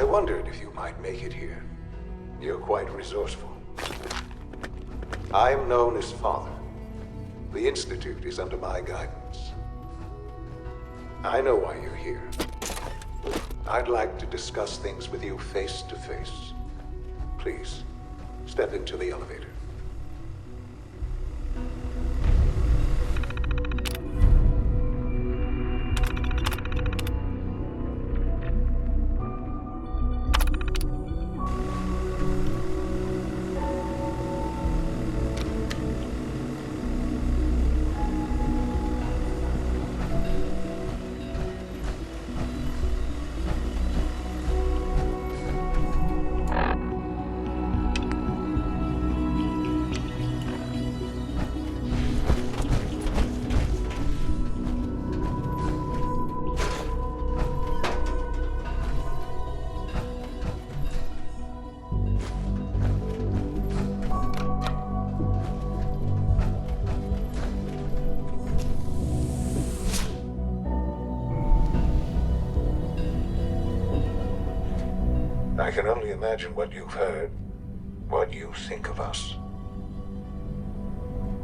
I wondered if you might make it here. You're quite resourceful. I'm known as Father. The Institute is under my guidance. I know why you're here. I'd like to discuss things with you face to face. Please, step into the elevator. I can only imagine what you've heard, what you think of us.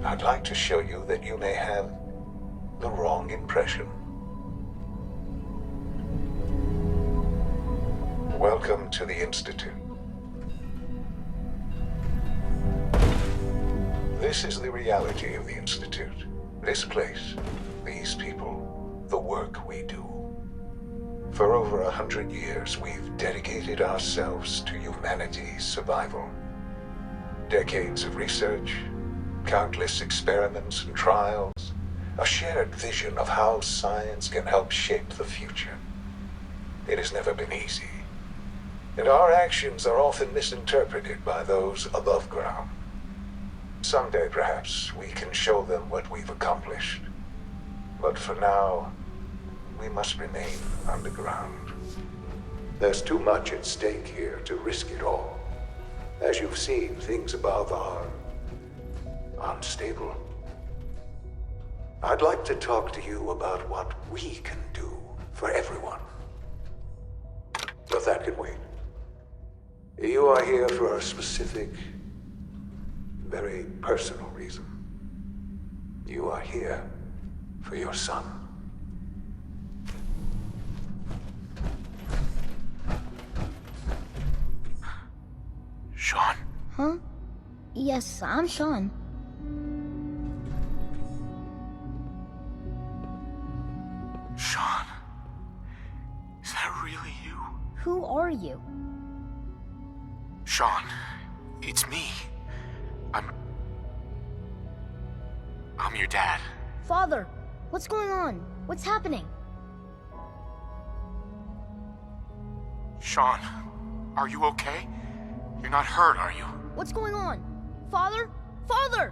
I'd like to show you that you may have the wrong impression. Welcome to the Institute. This is the reality of the Institute. This place, these people, the work we do. For over 100 years, we've dedicated ourselves to humanity's survival. Decades of research, countless experiments and trials, a shared vision of how science can help shape the future. It has never been easy, and our actions are often misinterpreted by those above ground. Someday, perhaps, we can show them what we've accomplished. But for now, we must remain underground. There's too much at stake here to risk it all. As you've seen, things above are unstable. I'd like to talk to you about what we can do for everyone. But that can wait. You are here for a specific, very personal reason. You are here for your son. Sean? Huh? Yes, I'm Sean. Sean? Is that really you? Who are you? Sean, it's me. I'm your dad. Father, what's going on? What's happening? Sean, are you okay? You're not hurt, are you? What's going on? Father? Father!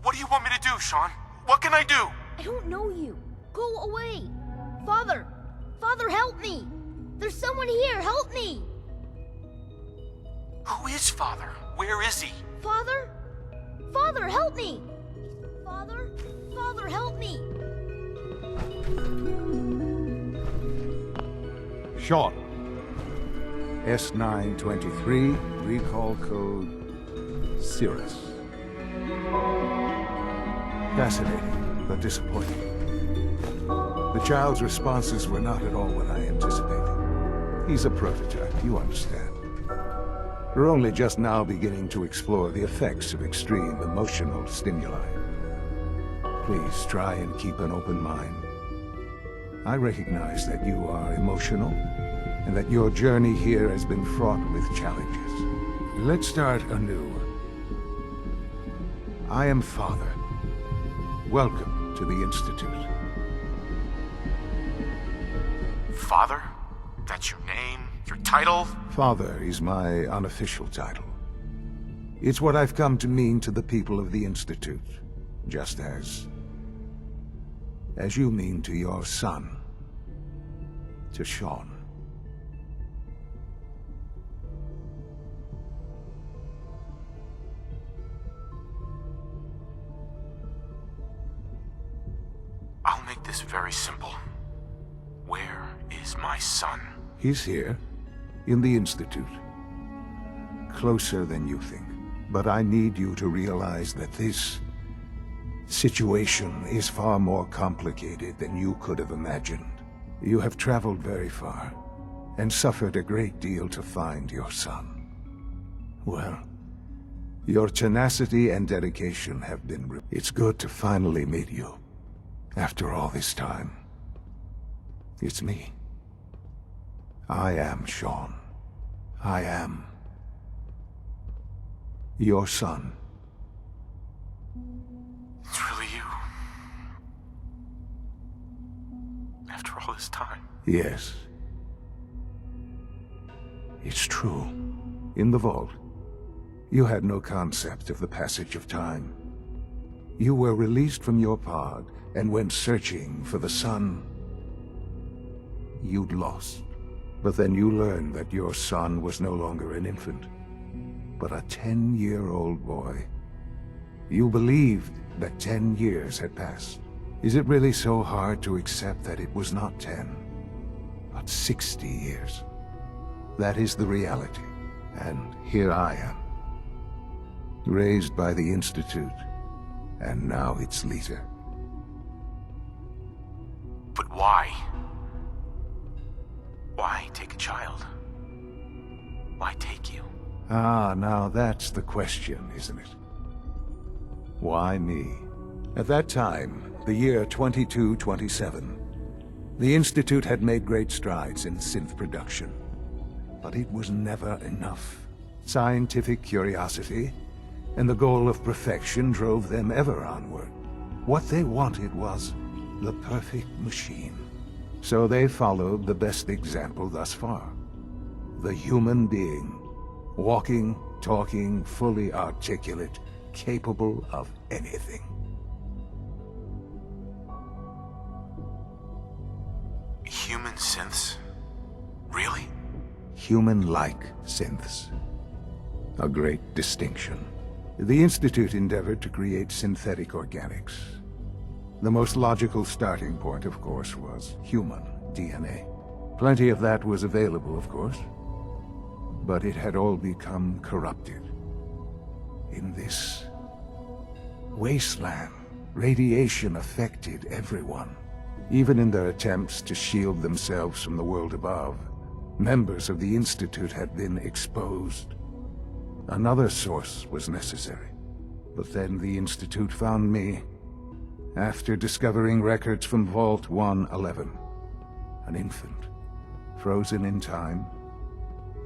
What do you want me to do, Sean? What can I do? I don't know you. Go away. Father! Father, help me! There's someone here, help me! Who is Father? Where is he? Father? Father, help me! Father? Father, help me! Sean. S923, recall code Cirrus. Fascinating, but disappointing. The child's responses were not at all what I anticipated. He's a prototype, you understand. We're only just now beginning to explore the effects of extreme emotional stimuli. Please try and keep an open mind. I recognize that you are emotional, and that your journey here has been fraught with challenges. Let's start anew. I am Father. Welcome to the Institute. Father? That's your name? Your title? Father is my unofficial title. It's what I've come to mean to the people of the Institute, just as you mean to your son, to Sean. I'll make this very simple. Where is my son? He's here, in the Institute. Closer than you think. But I need you to realize that this situation is far more complicated than you could have imagined. You have traveled very far, and suffered a great deal to find your son. Well, your tenacity and dedication have been It's good to finally meet you, after all this time. It's me. I am Sean. I am your son. It's really you. After all this time. Yes. It's true. In the vault, you had no concept of the passage of time. You were released from your pod and went searching for the son you'd lost. But then you learned that your son was no longer an infant, but a 10-year-old boy. You believed that 10 years had passed. Is it really so hard to accept that it was not 10, but 60 years? That is the reality, and here I am, raised by the Institute, and now its leader. But why? Why take a child? Why take you? Ah, now that's the question, isn't it? Why me? At that time, the year 2227, the Institute had made great strides in synth production. But it was never enough. Scientific curiosity and the goal of perfection drove them ever onward. What they wanted was the perfect machine. So they followed the best example thus far. The human being. Walking, talking, fully articulate, capable of anything. Human synths? Really? Human-like synths. A great distinction. The Institute endeavored to create synthetic organics. The most logical starting point, of course, was human DNA. Plenty of that was available, of course. But it had all become corrupted. In this wasteland, radiation affected everyone. Even in their attempts to shield themselves from the world above, members of the Institute had been exposed. Another source was necessary. But then the Institute found me, after discovering records from Vault 111. An infant, frozen in time,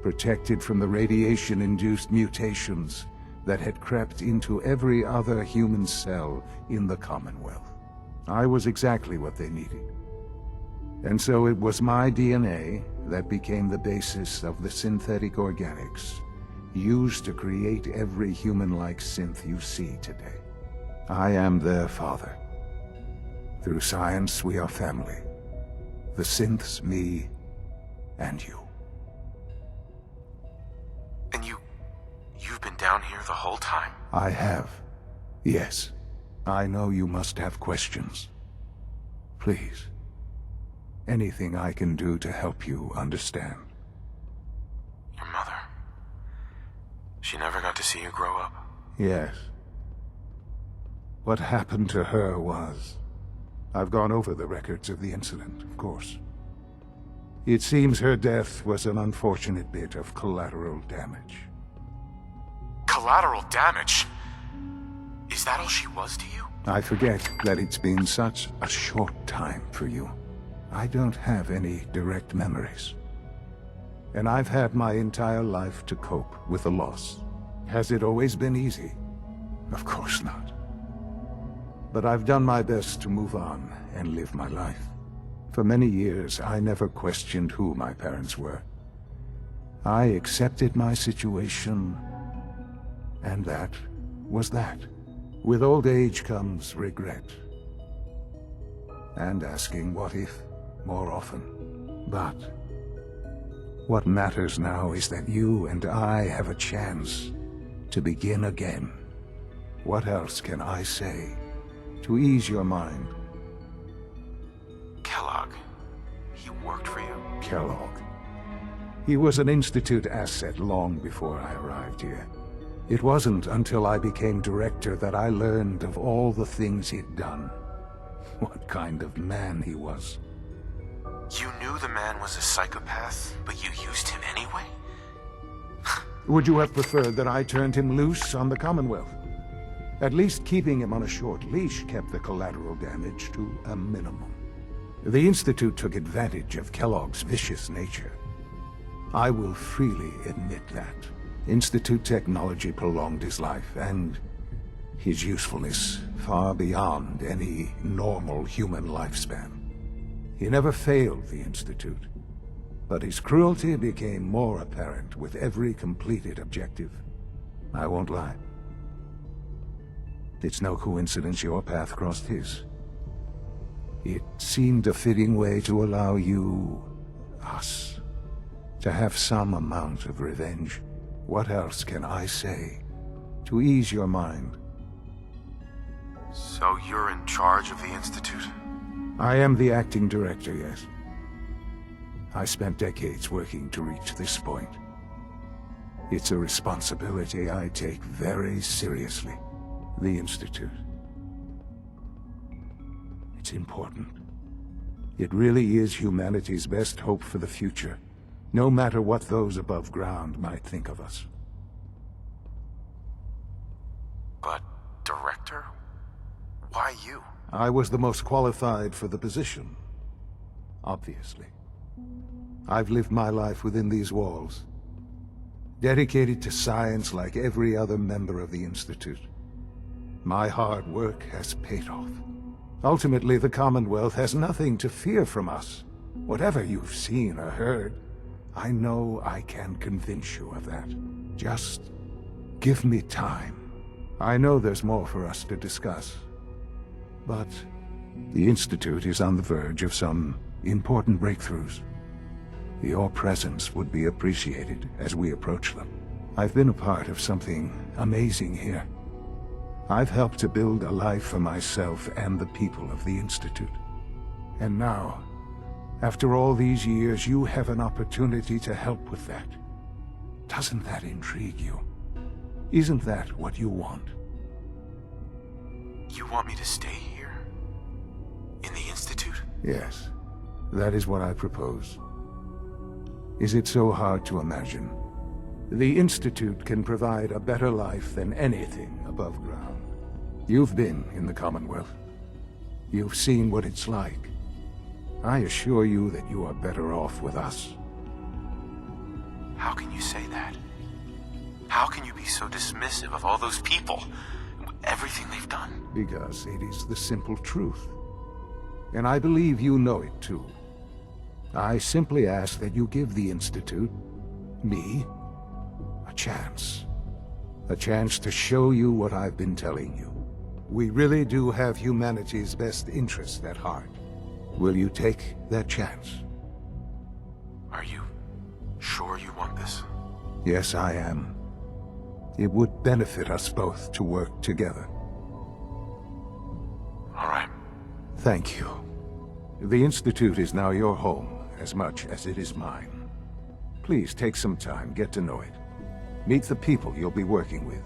protected from the radiation-induced mutations that had crept into every other human cell in the Commonwealth. I was exactly what they needed. And so it was my DNA that became the basis of the synthetic organics used to create every human-like synth you see today. I am their father. Through science, we are family. The synths, me, and you. And you've been down here the whole time? I have. Yes. I know you must have questions. Please. Anything I can do to help you understand. Your mother. She never got to see you grow up? Yes. What happened to her was... I've gone over the records of the incident, of course. It seems her death was an unfortunate bit of collateral damage. Collateral damage? Is that all she was to you? I forget that it's been such a short time for you. I don't have any direct memories. And I've had my entire life to cope with the loss. Has it always been easy? Of course not. But I've done my best to move on and live my life. For many years, I never questioned who my parents were. I accepted my situation, and that was that. With old age comes regret. And asking what if more often. But what matters now is that you and I have a chance to begin again. What else can I say to ease your mind? Kellogg, he Kellogg. He was an Institute asset long before I arrived here. It wasn't until I became director that I learned of all the things he'd done. What kind of man he was. You knew the man was a psychopath, but you used him anyway? Would you have preferred that I turned him loose on the Commonwealth? At least keeping him on a short leash kept the collateral damage to a minimum. The Institute took advantage of Kellogg's vicious nature. I will freely admit that. Institute technology prolonged his life, and his usefulness far beyond any normal human lifespan. He never failed the Institute, but his cruelty became more apparent with every completed objective. I won't lie. It's no coincidence your path crossed his. It seemed a fitting way to allow you, us, to have some amount of revenge. What else can I say to ease your mind? So you're in charge of the Institute? I am the acting director, yes. I spent decades working to reach this point. It's a responsibility I take very seriously. The Institute. It's important. It really is humanity's best hope for the future, no matter what those above ground might think of us. But, Director? Why you? I was the most qualified for the position. Obviously. I've lived my life within these walls, dedicated to science like every other member of the Institute. My hard work has paid off. Ultimately, the Commonwealth has nothing to fear from us. Whatever you've seen or heard, I know I can convince you of that. Just give me time. I know there's more for us to discuss. But the Institute is on the verge of some important breakthroughs. Your presence would be appreciated as we approach them. I've been a part of something amazing here. I've helped to build a life for myself and the people of the Institute. And now, after all these years, you have an opportunity to help with that. Doesn't that intrigue you? Isn't that what you want? You want me to stay here? In the Institute? Yes, that is what I propose. Is it so hard to imagine? The Institute can provide a better life than anything above ground. You've been in the Commonwealth. You've seen what it's like. I assure you that you are better off with us. How can you say that? How can you be so dismissive of all those people? Everything they've done? Because it is the simple truth. And I believe you know it too. I simply ask that you give the Institute, me, a chance. A chance to show you what I've been telling you. We really do have humanity's best interests at heart. Will you take that chance? Are you sure you want this? Yes, I am. It would benefit us both to work together. All right. Thank you. The Institute is now your home, as much as it is mine. Please take some time, get to know it. Meet the people you'll be working with.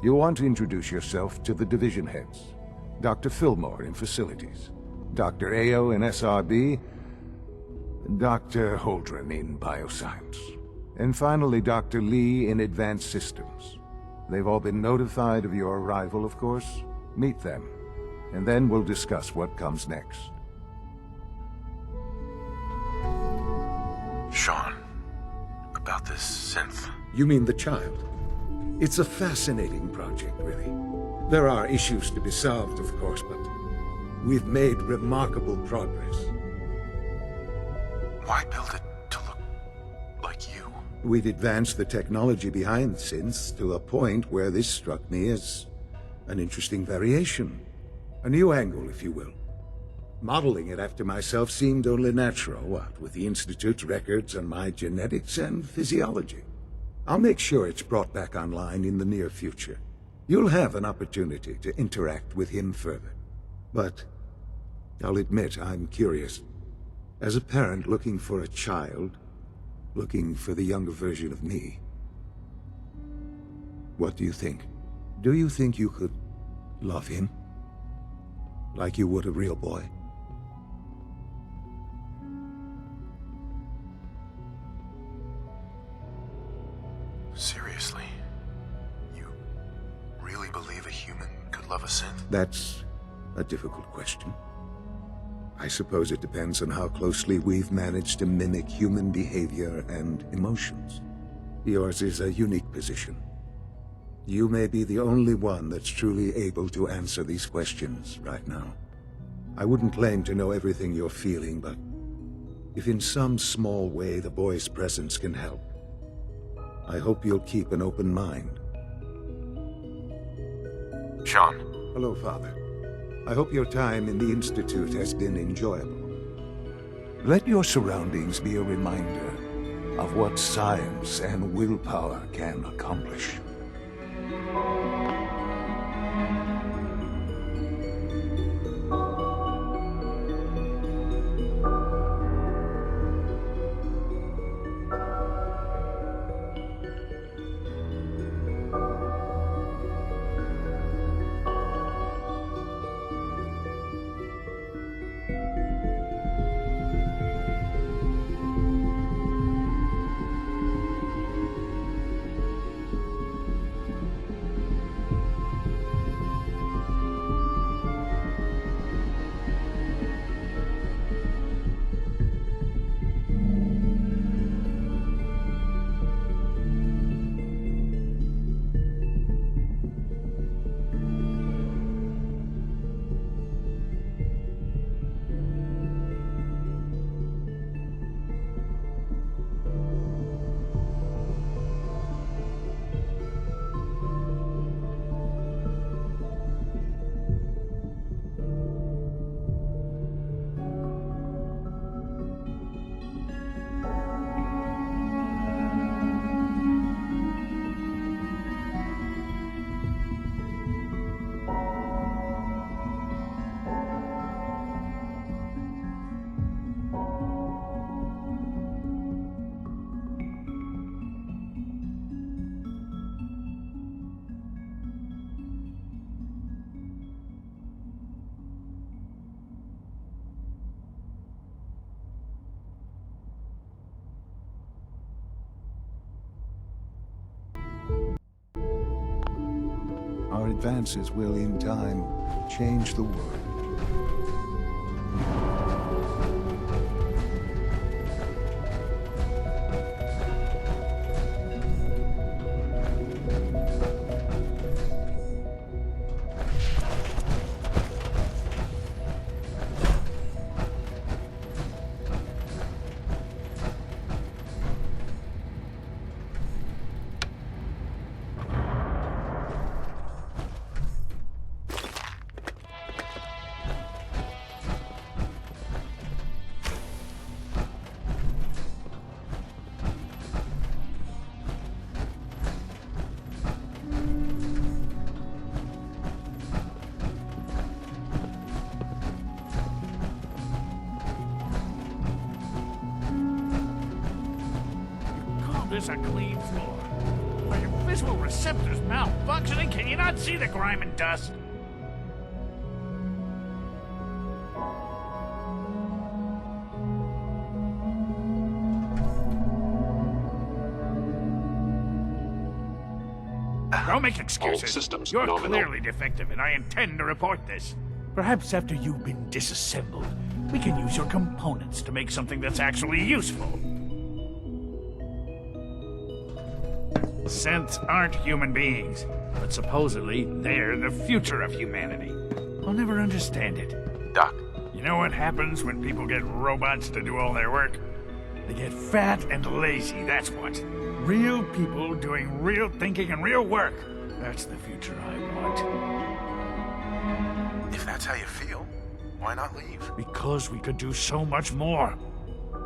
You'll want to introduce yourself to the division heads. Dr. Fillmore in Facilities, Dr. Ao in SRB, Dr. Holdren in Bioscience, and finally Dr. Lee in Advanced Systems. They've all been notified of your arrival, of course. Meet them, and then we'll discuss what comes next. Sean, about this synth. You mean the child? It's a fascinating project, really. There are issues to be solved, of course, but we've made remarkable progress. Why build it to look like you? We'd advanced the technology behind synths to a point where this struck me as an interesting variation. A new angle, if you will. Modeling it after myself seemed only natural, what with the Institute's records on my genetics and physiology. I'll make sure it's brought back online in the near future. You'll have an opportunity to interact with him further. But I'll admit I'm curious. As a parent looking for a child, looking for the younger version of me, what do you think? Do you think you could love him? Like you would a real boy? Seriously? You really believe a human could love a synth? That's a difficult question. I suppose it depends on how closely we've managed to mimic human behavior and emotions. Yours is a unique position. You may be the only one that's truly able to answer these questions right now. I wouldn't claim to know everything you're feeling, but if in some small way the boy's presence can help, I hope you'll keep an open mind. Sean. Hello, Father. I hope your time in the Institute has been enjoyable. Let your surroundings be a reminder of what science and willpower can accomplish. Our advances will, in time, change the world. This a clean floor. Are your visual receptors malfunctioning? Can you not see the grime and dust? Don't make excuses. systems You're nominal. clearly defective, and I intend to report this. Perhaps after you've been disassembled, we can use your components to make something that's actually useful. Synths aren't human beings, but supposedly they're the future of humanity. I'll never understand it. Doc. You know what happens when people get robots to do all their work? They get fat and lazy, that's what. Real people doing real thinking and real work. That's the future I want. If that's how you feel, why not leave? Because we could do so much more.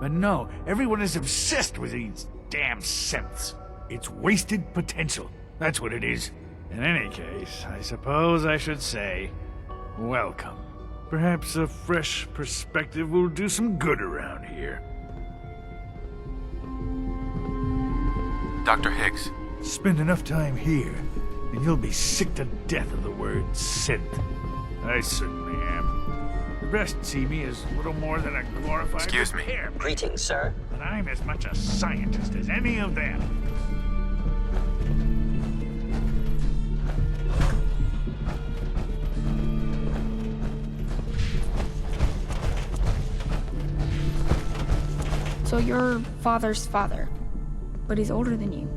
But no, everyone is obsessed with these damn synths. It's wasted potential. That's what it is. In any case, I suppose I should say, welcome. Perhaps a fresh perspective will do some good around here. Dr. Higgs. Spend enough time here, and you'll be sick to death of the word synth. I certainly am. The rest see me as little more than a glorified Excuse me. repair man. Greetings, sir. But I'm as much a scientist as any of them. So you're father's father, but he's older than you.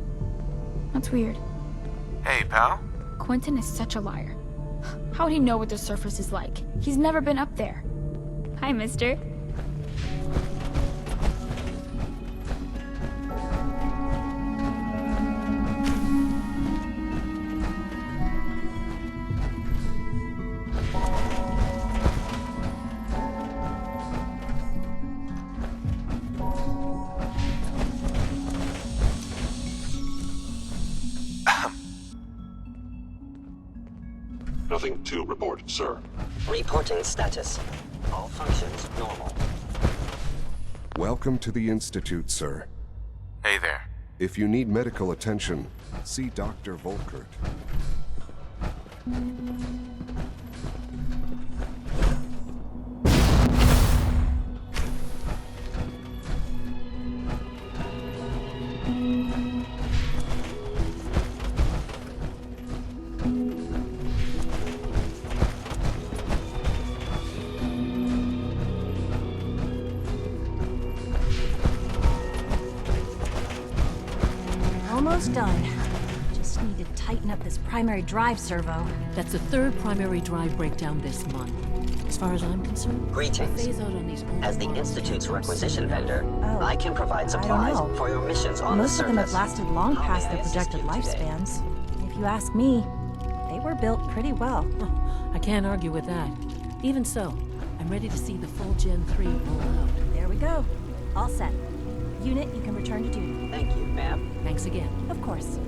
That's weird. Hey, pal. Quentin is such a liar. How would he know what the surface is like? He's never been up there. Hi, mister. Nothing to report, sir. Reporting status. All functions normal. Welcome to the Institute, sir. Hey there. If you need medical attention, see Dr. Volkert. Almost done. Just need to tighten up this primary drive servo. That's the third primary drive breakdown this month. As far as I'm concerned, Greetings. phase out on these old As the models Institute's is requisition vendor, Oh, I can provide I supplies don't know. for your missions on Most the of them have surface. lasted long How past may I their assist projected you today? lifespans. If you ask me, they were built pretty well. I can't argue with that. Even so, I'm ready to see the full Gen 3 roll out. There we go. All set. Unit, you can return to duty. Thank you, ma'am. Thanks again. Of course.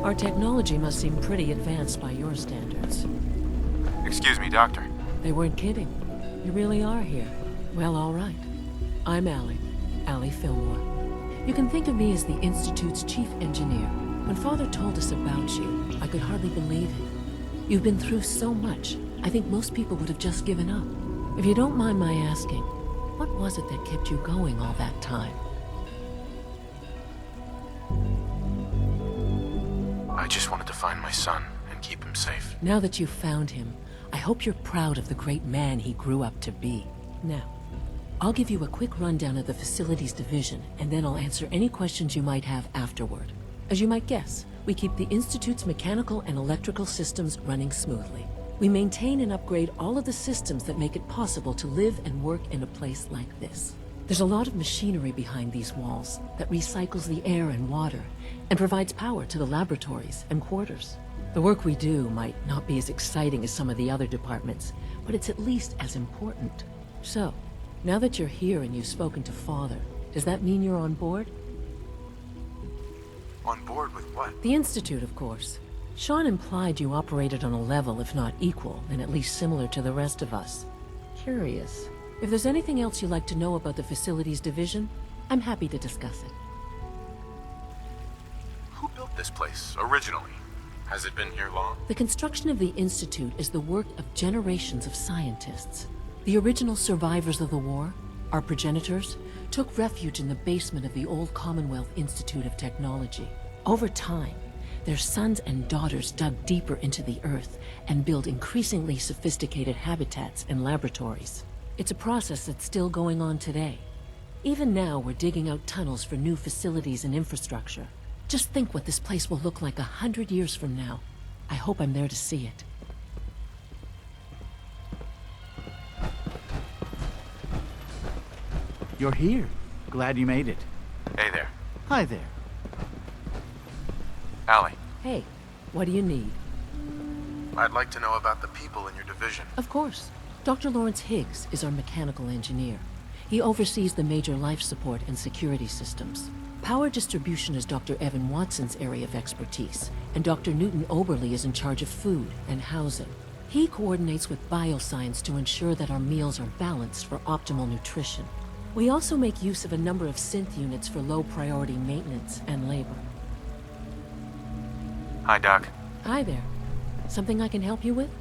Our technology must seem pretty advanced by your standards. Excuse me, Doctor. They weren't kidding. You really are here. Well, all right. I'm Allie Fillmore. You can think of me as the Institute's chief engineer. When Father told us about you, I could hardly believe it. You've been through so much, I think most people would have just given up. If you don't mind my asking, what was it that kept you going all that time? I just wanted to find my son and keep him safe. Now that you've found him, I hope you're proud of the great man he grew up to be. Now, I'll give you a quick rundown of the Facilities Division, and then I'll answer any questions you might have afterward. As you might guess, we keep the Institute's mechanical and electrical systems running smoothly. We maintain and upgrade all of the systems that make it possible to live and work in a place like this. There's a lot of machinery behind these walls that recycles the air and water and provides power to the laboratories and quarters. The work we do might not be as exciting as some of the other departments, but it's at least as important. So, now that you're here and you've spoken to Father, does that mean you're on board? On board with what? The Institute, of course. Sean implied you operated on a level, if not equal, and at least similar to the rest of us. Curious. If there's anything else you'd like to know about the Facilities Division, I'm happy to discuss it. Who built this place originally? Has it been here long? The construction of the Institute is the work of generations of scientists. The original survivors of the war, our progenitors, took refuge in the basement of the old Commonwealth Institute of Technology. Over time, their sons and daughters dug deeper into the earth and built increasingly sophisticated habitats and laboratories. It's a process that's still going on today. Even now, we're digging out tunnels for new facilities and infrastructure. Just think what this place will look like 100 years from now. I hope I'm there to see it. You're here. Glad you made it. Hey there. Hi there. Allie, Hey, what do you need? I'd like to know about the people in your division. Of course. Dr. Lawrence Higgs is our mechanical engineer. He oversees the major life support and security systems. Power distribution is Dr. Evan Watson's area of expertise, and Dr. Newton Oberly is in charge of food and housing. He coordinates with bioscience to ensure that our meals are balanced for optimal nutrition. We also make use of a number of synth units for low-priority maintenance and labor. Hi, Doc. Hi there. Something I can help you with?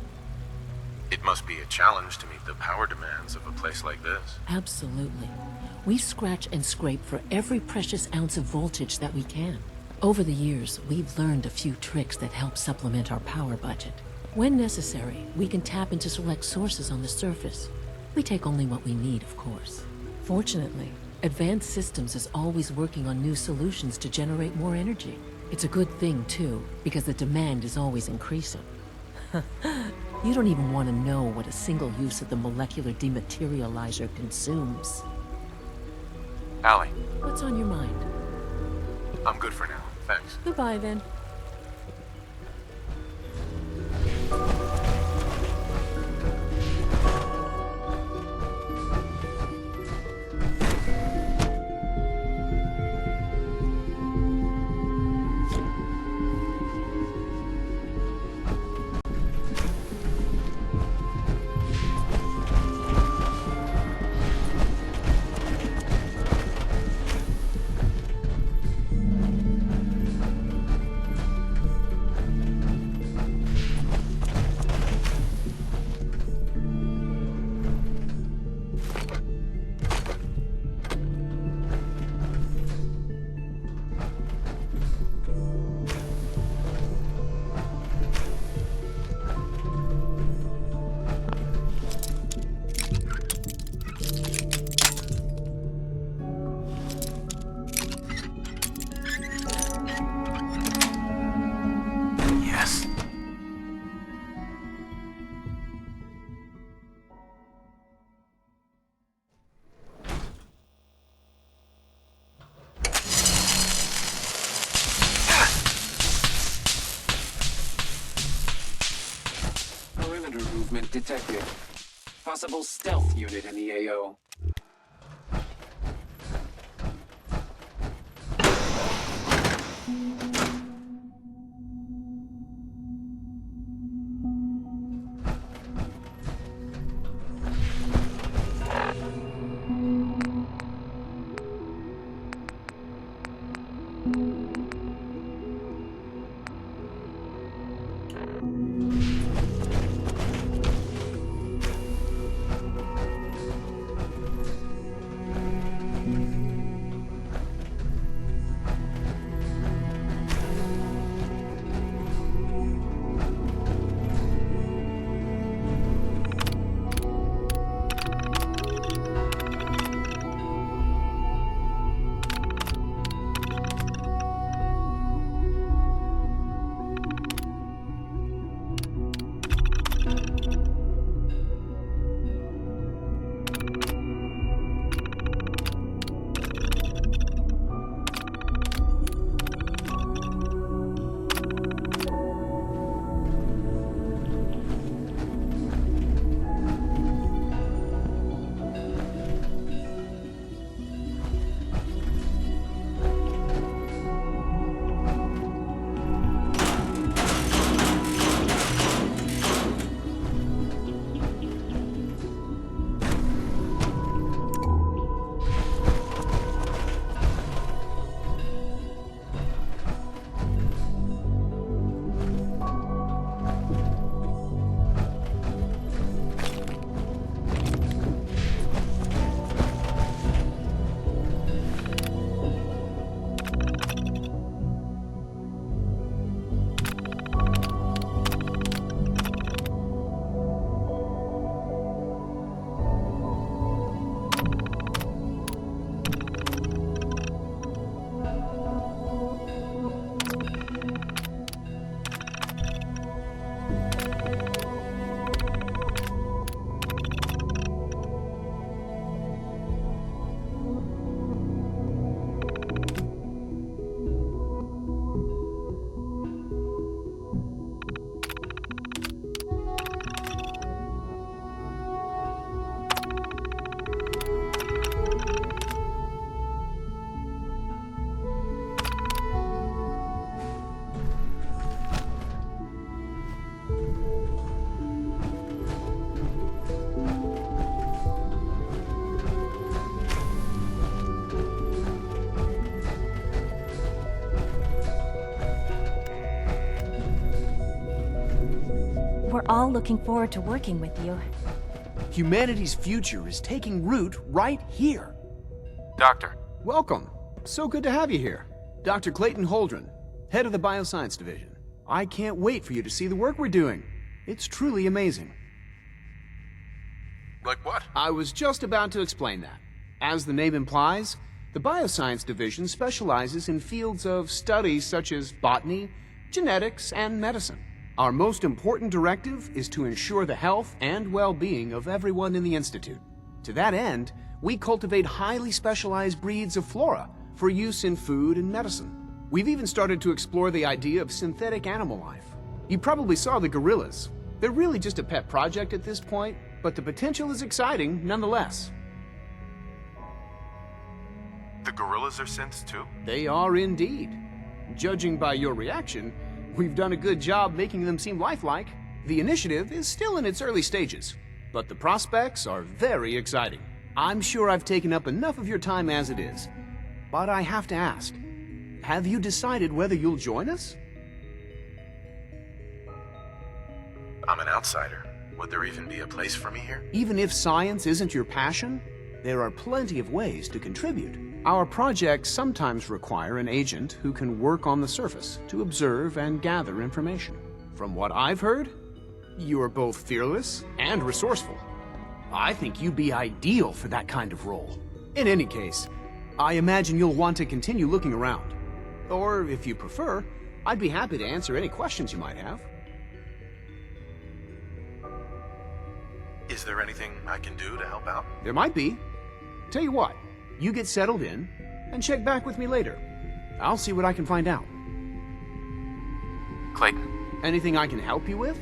It must be a challenge to meet the power demands of a place like this. Absolutely. We scratch and scrape for every precious ounce of voltage that we can. Over the years, we've learned a few tricks that help supplement our power budget. When necessary, we can tap into select sources on the surface. We take only what we need, of course. Fortunately, Advanced Systems is always working on new solutions to generate more energy. It's a good thing, too, because the demand is always increasing. You don't even want to know what a single use of the molecular dematerializer consumes. Allie. What's on your mind? I'm good for now, thanks. Goodbye, then. Movement detected. Possible stealth unit in the AO. We're all looking forward to working with you. Humanity's future is taking root right here. Doctor. Welcome. So good to have you here. Dr. Clayton Holdren, head of the Bioscience Division. I can't wait for you to see the work we're doing. It's truly amazing. Like what? I was just about to explain that. As the name implies, the Bioscience Division specializes in fields of study such as botany, genetics, and medicine. Our most important directive is to ensure the health and well-being of everyone in the Institute. To that end, we cultivate highly specialized breeds of flora for use in food and medicine. We've even started to explore the idea of synthetic animal life. You probably saw the gorillas. They're really just a pet project at this point, but the potential is exciting nonetheless. The gorillas are synths too? They are indeed. Judging by your reaction, we've done a good job making them seem lifelike. The initiative is still in its early stages, but the prospects are very exciting. I'm sure I've taken up enough of your time as it is, but I have to ask, have you decided whether you'll join us? I'm an outsider. Would there even be a place for me here? Even if science isn't your passion, there are plenty of ways to contribute. Our projects sometimes require an agent who can work on the surface to observe and gather information. From what I've heard, you are both fearless and resourceful. I think you'd be ideal for that kind of role. In any case, I imagine you'll want to continue looking around. Or, if you prefer, I'd be happy to answer any questions you might have. Is there anything I can do to help out? There might be. Tell you what, you get settled in, and check back with me later. I'll see what I can find out. Clayton. Anything I can help you with?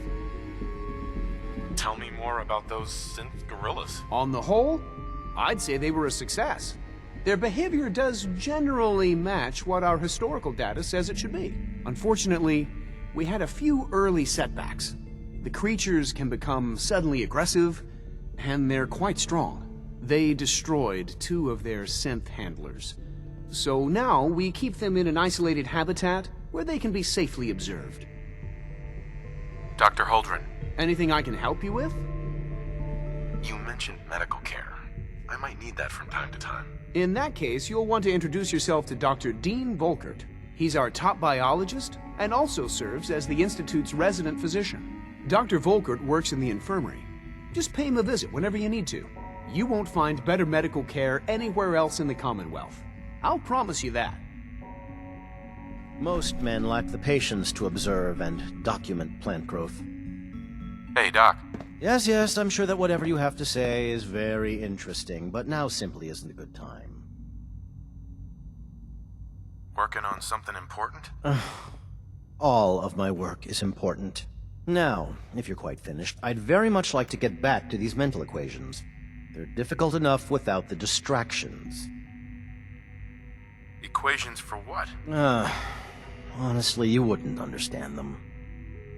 Tell me more about those synth gorillas. On the whole, I'd say they were a success. Their behavior does generally match what our historical data says it should be. Unfortunately, we had a few early setbacks. The creatures can become suddenly aggressive, and they're quite strong. They destroyed 2 of their synth handlers. So now we keep them in an isolated habitat where they can be safely observed. Dr. Holdren. Anything I can help you with? You mentioned medical care. I might need that from time to time. In that case, you'll want to introduce yourself to Dr. Dean Volkert. He's our top biologist and also serves as the Institute's resident physician. Dr. Volkert works in the infirmary. Just pay him a visit whenever you need to. You won't find better medical care anywhere else in the Commonwealth. I'll promise you that. Most men lack the patience to observe and document plant growth. Hey, Doc. Yes, I'm sure that whatever you have to say is very interesting, but now simply isn't a good time. Working on something important? All of my work is important. Now, if you're quite finished, I'd very much like to get back to these mental equations. They're difficult enough without the distractions. Equations for what? Honestly, you wouldn't understand them.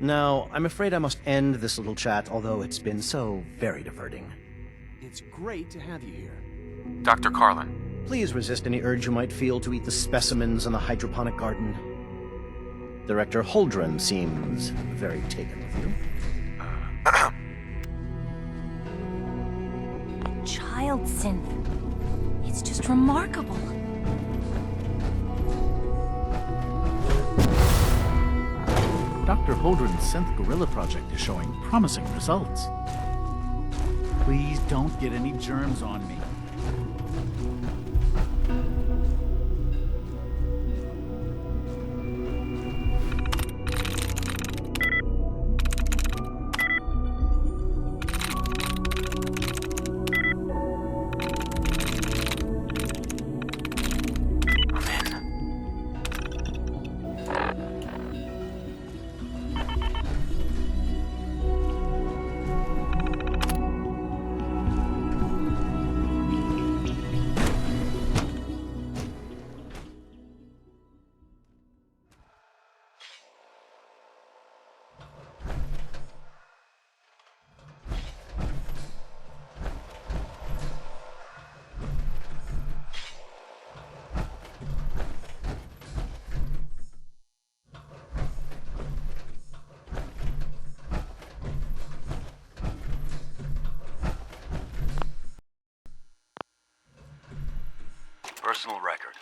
Now, I'm afraid I must end this little chat, although it's been so very diverting. It's great to have you here. Dr. Carlin. Please resist any urge you might feel to eat the specimens in the hydroponic garden. Director Holdren seems very taken with you. Child synth. It's just remarkable. Dr. Holdren's synth gorilla project is showing promising results. Please don't get any germs on me. personal record,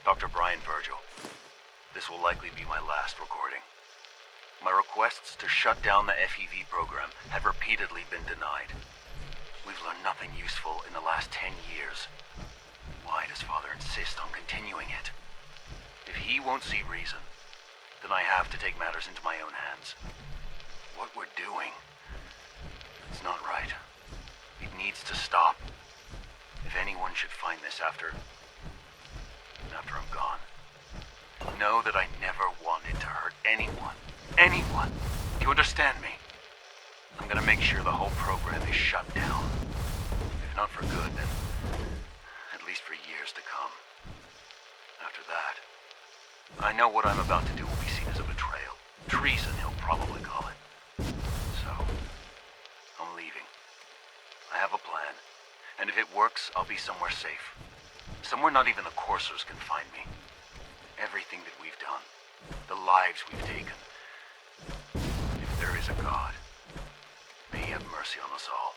Dr. Brian Virgil. This will likely be my last recording. My requests to shut down the FEV program have repeatedly been denied. We've learned nothing useful in the last 10 years. Why does Father insist on continuing it? If he won't see reason, then I have to take matters into my own hands. What we're doing, it's not right. It needs to stop. If anyone should find this after I'm gone, know that I never wanted to hurt anyone. Anyone! Do you understand me? I'm gonna make sure the whole program is shut down. If not for good, then at least for years to come. After that, I know what I'm about to do will be seen as a betrayal. Treason, he'll probably call it. So, I'm leaving. I have a plan, and if it works, I'll be somewhere safe. Somewhere not even the coursers can find me. Everything that we've done, the lives we've taken. If there is a God, may he have mercy on us all.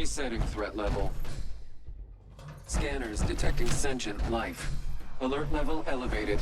Resetting threat level. Scanners detecting sentient life. Alert level elevated.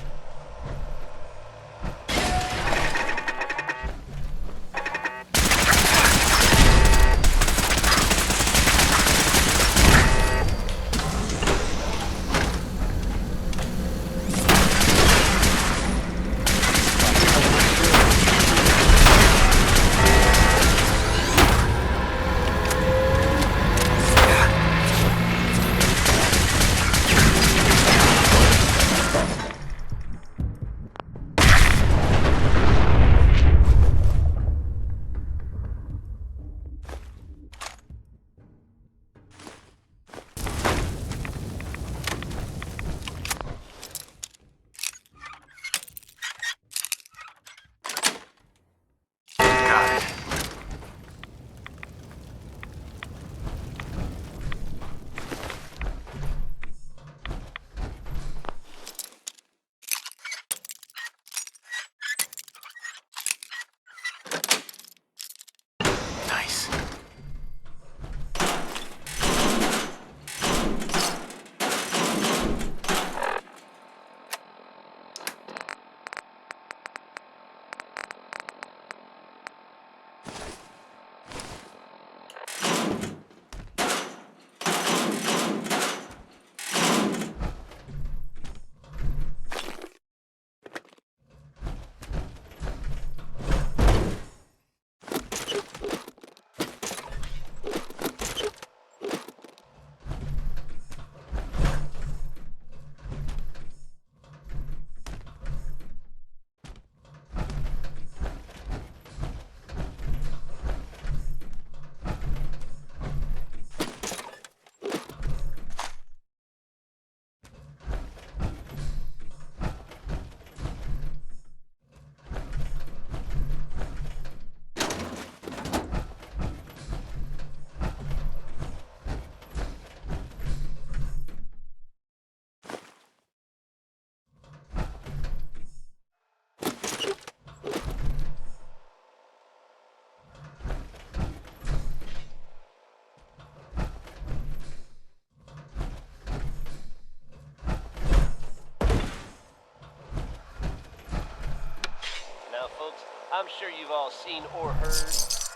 I'm sure you've all seen or heard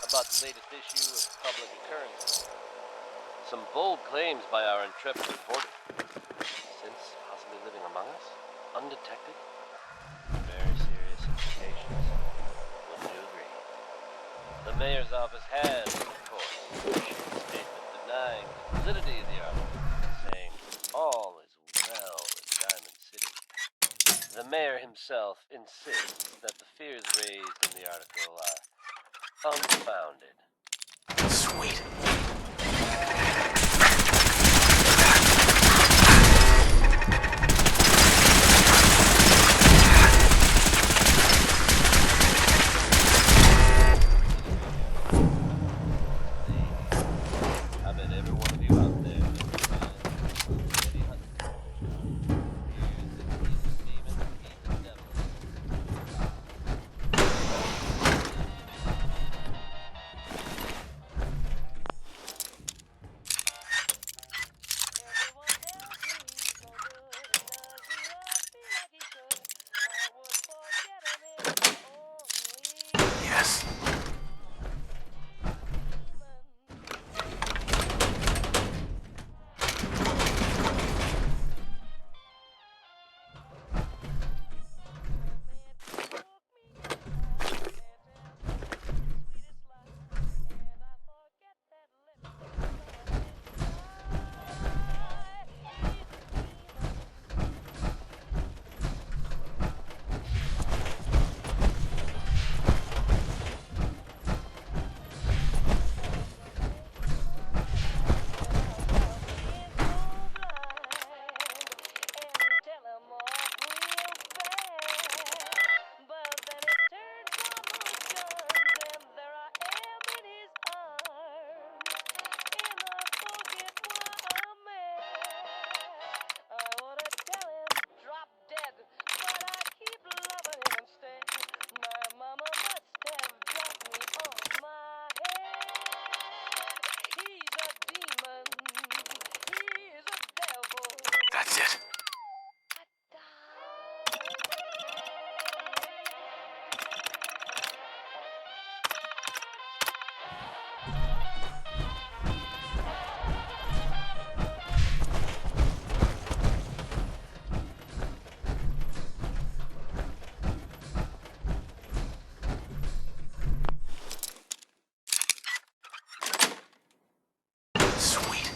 about the latest issue of Public Occurrences. Some bold claims by our intrepid reporter. Since possibly living among us, undetected. Very serious implications. Wouldn't you agree? The mayor's office has, of course, issued a statement denying the validity of the article, saying all is well in Diamond City. The mayor himself insists that the fears raised in the article are unfounded. Sweet. I bet every one of you out there Yes. That's it. Sweet.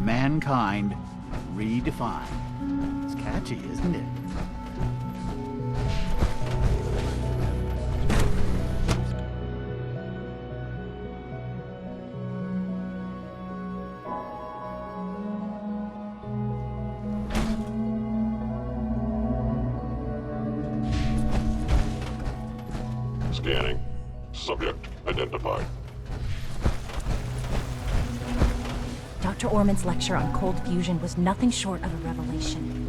Mankind redefined. It's catchy, isn't it? Scanning. Subject identified. Dr. Orman's lecture on cold fusion was nothing short of a revelation.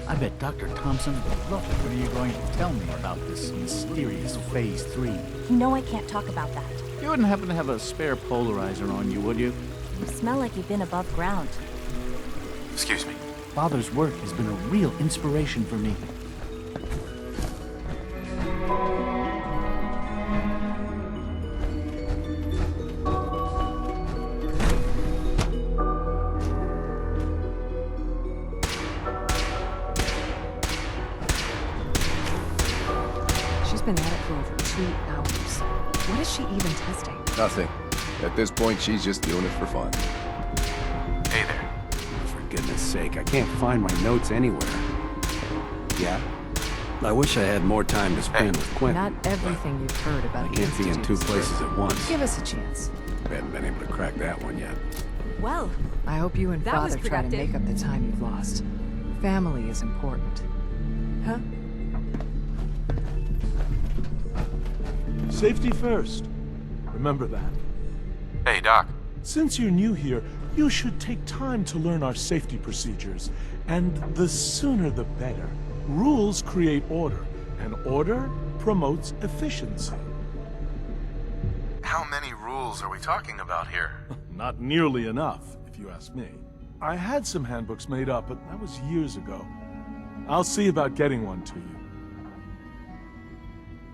I bet Dr. Thompson would love it. What are you going to tell me about this mysterious Phase 3? You know I can't talk about that. You wouldn't happen to have a spare polarizer on you, would you? You smell like you've been above ground. Excuse me. Father's work has been a real inspiration for me. She's been at it for over 2 hours. What is she even testing? Nothing. At this point, she's just doing it for fun. Hey there. For goodness sake, I can't find my notes anywhere. Yeah? I wish I had more time to spend with Quentin. Not everything you've heard about I the can't be in Institute's two places at once. Give us a chance. I haven't been able to crack that one yet. Well, I hope you and that was Father try to productive. make up the time you've lost. Family is important. Huh? Safety first. Remember that. Hey, Doc. Since you're new here, you should take time to learn our safety procedures. And the sooner the better. Rules create order, and order promotes efficiency. How many rules are we talking about here? Not nearly enough, if you ask me. I had some handbooks made up, but that was years ago. I'll see about getting one to you.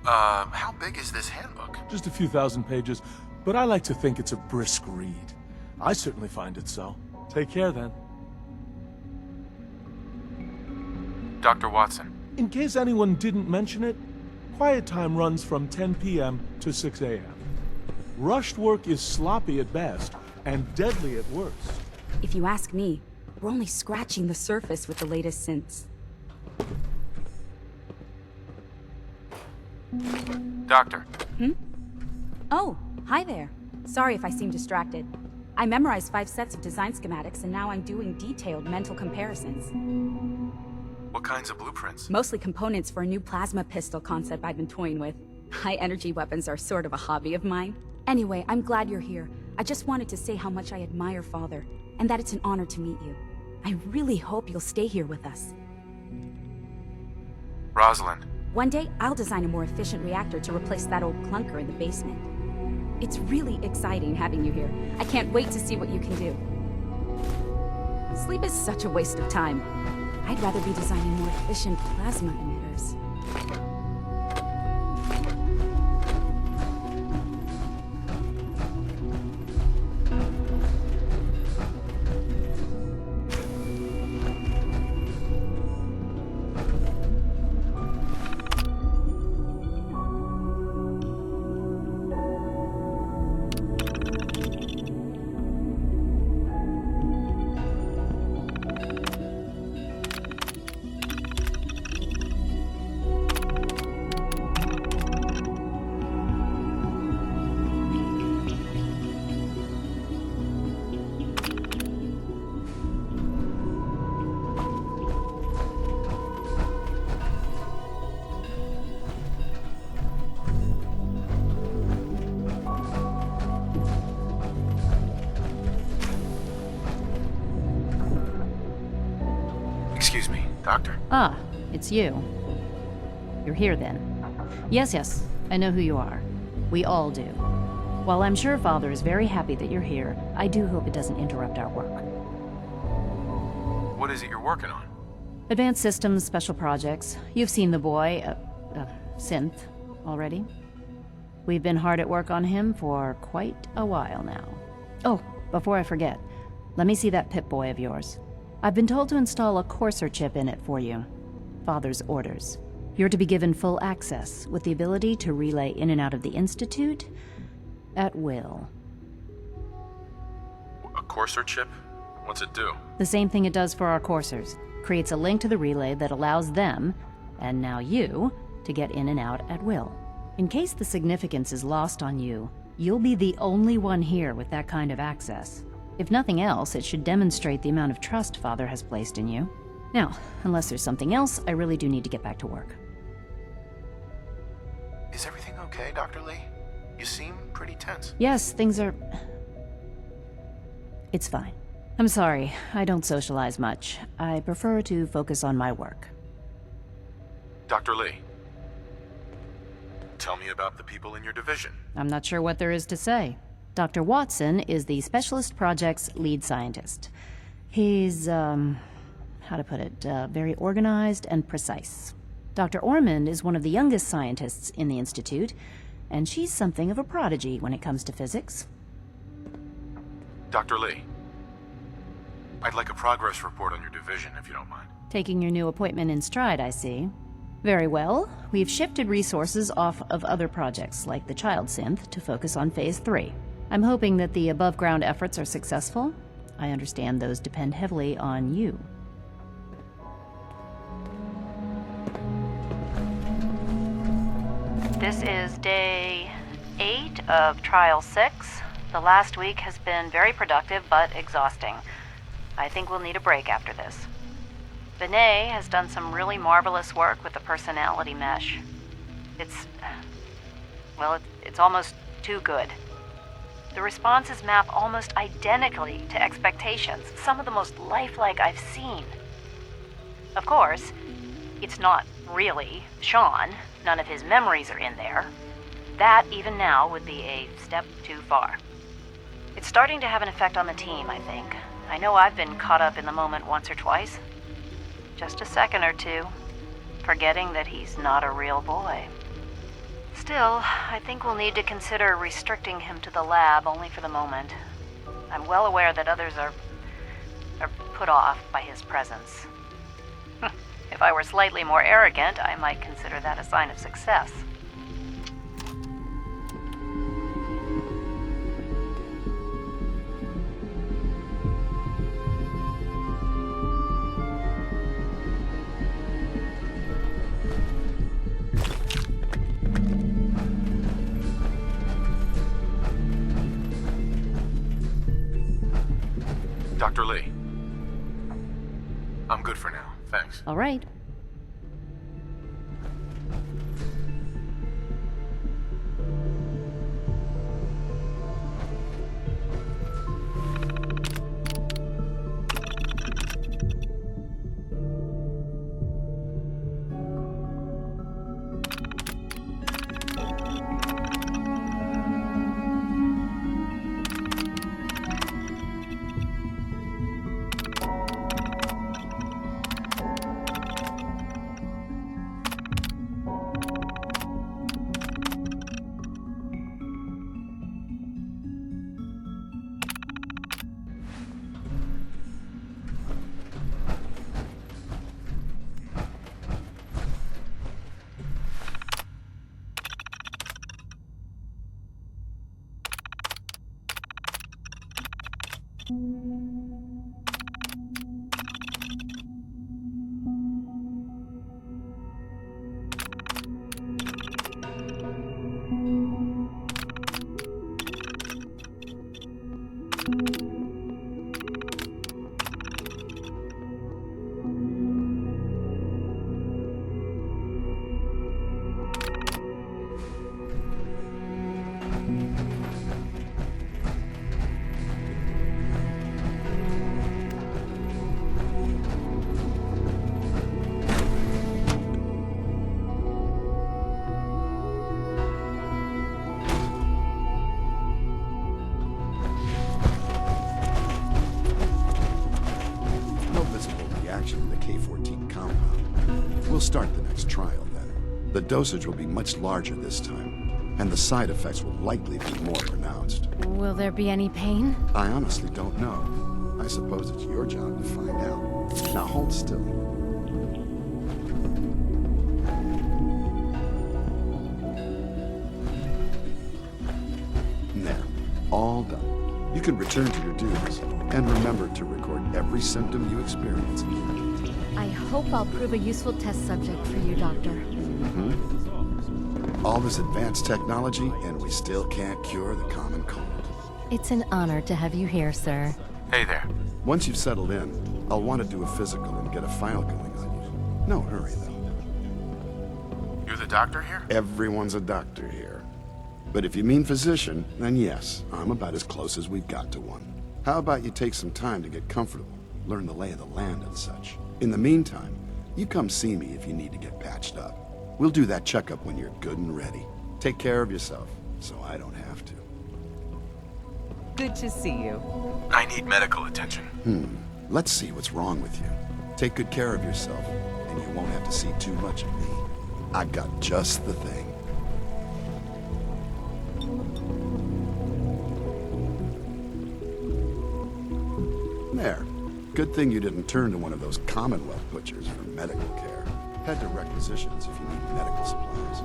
How big is this handbook? Just a few thousand pages, but I like to think it's a brisk read. I certainly find it so. Take care, then. Dr. Watson. In case anyone didn't mention it, quiet time runs from 10 p.m. to 6 a.m. Rushed work is sloppy at best and deadly at worst. If you ask me, we're only scratching the surface with the latest synths. Doctor. Oh, hi there. Sorry if I seem distracted. I memorized 5 sets of design schematics and now I'm doing detailed mental comparisons. What kinds of blueprints? Mostly components for a new plasma pistol concept I've been toying with. High-energy weapons are sort of a hobby of mine. Anyway, I'm glad you're here. I just wanted to say how much I admire Father, and that it's an honor to meet you. I really hope you'll stay here with us. Rosalind. One day, I'll design a more efficient reactor to replace that old clunker in the basement. It's really exciting having you here. I can't wait to see what you can do. Sleep is such a waste of time. I'd rather be designing more efficient plasma emitters. Excuse me, Doctor. Ah, it's you. You're here then. Yes, I know who you are. We all do. While I'm sure Father is very happy that you're here, I do hope it doesn't interrupt our work. What is it you're working on? Advanced systems, special projects. You've seen the boy, Synth, already. We've been hard at work on him for quite a while now. Oh, before I forget, let me see that Pip-Boy of yours. I've been told to install a courser chip in it for you. Father's orders. You're to be given full access, with the ability to relay in and out of the Institute at will. A courser chip? What's it do? The same thing it does for our coursers. Creates a link to the relay that allows them, and now you, to get in and out at will. In case the significance is lost on you, you'll be the only one here with that kind of access. If nothing else, it should demonstrate the amount of trust Father has placed in you. Now, unless there's something else, I really do need to get back to work. Is everything okay, Dr. Lee? You seem pretty tense. Yes, things are... It's fine. I'm sorry, I don't socialize much. I prefer to focus on my work. Dr. Lee, tell me about the people in your division. I'm not sure what there is to say. Dr. Watson is the Specialist Project's lead scientist. He's, how to put it, very organized and precise. Dr. Ormond is one of the youngest scientists in the Institute, and she's something of a prodigy when it comes to physics. Dr. Lee, I'd like a progress report on your division, if you don't mind. Taking your new appointment in stride, I see. Very well. We've shifted resources off of other projects, like the child synth, to focus on Phase 3. I'm hoping that the above-ground efforts are successful. I understand those depend heavily on you. This is day 8 of Trial 6. The last week has been very productive, but exhausting. I think we'll need a break after this. Benet has done some really marvelous work with the personality mesh. It's almost too good. The responses map almost identically to expectations, some of the most lifelike I've seen. Of course, it's not really Sean. None of his memories are in there. That, even now, would be a step too far. It's starting to have an effect on the team, I think. I know I've been caught up in the moment once or twice. Just a second or two, forgetting that he's not a real boy. Still, I think we'll need to consider restricting him to the lab only for the moment. I'm well aware that others are put off by his presence. If I were slightly more arrogant, I might consider that a sign of success. Dr. Lee. I'm good for now, thanks. All right. We'll start the next trial then. The dosage will be much larger this time, and the side effects will likely be more pronounced. Will there be any pain? I honestly don't know. I suppose it's your job to find out. Now hold still. There. All done. You can return to your duties, and remember to record every symptom you experience. I hope I'll prove a useful test subject for you, Doctor. Mm-hmm. All this advanced technology, and we still can't cure the common cold. It's an honor to have you here, sir. Hey there. Once you've settled in, I'll want to do a physical and get a file going on you. No hurry, though. You're the doctor here? Everyone's a doctor here. But if you mean physician, then yes, I'm about as close as we've got to one. How about you take some time to get comfortable, learn the lay of the land and such? In the meantime, you come see me if you need to get patched up. We'll do that checkup when you're good and ready. Take care of yourself, so I don't have to. Good to see you. I need medical attention. Let's see what's wrong with you. Take good care of yourself, and you won't have to see too much of me. I got just the thing. There. Good thing you didn't turn to one of those Commonwealth butchers for medical care. Head to requisitions if you need medical supplies.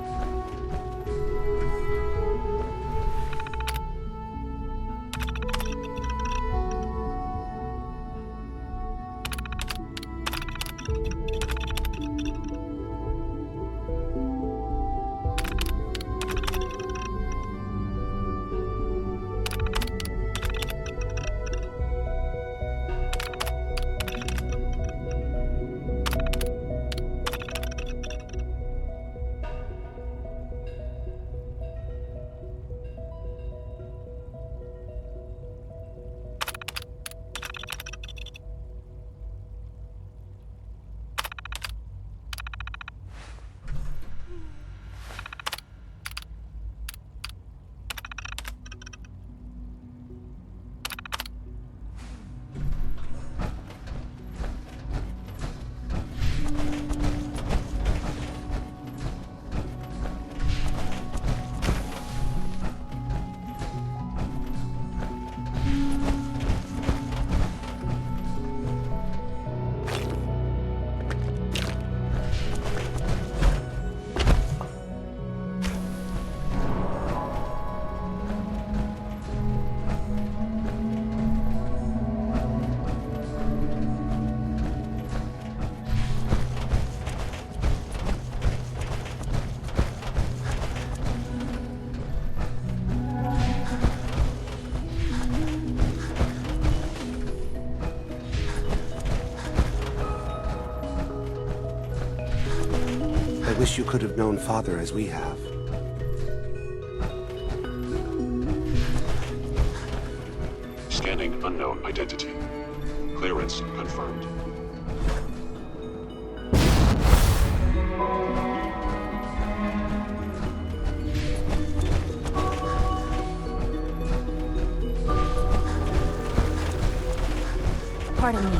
I wish you could have known Father as we have. Scanning unknown identity. Clearance confirmed. Pardon me.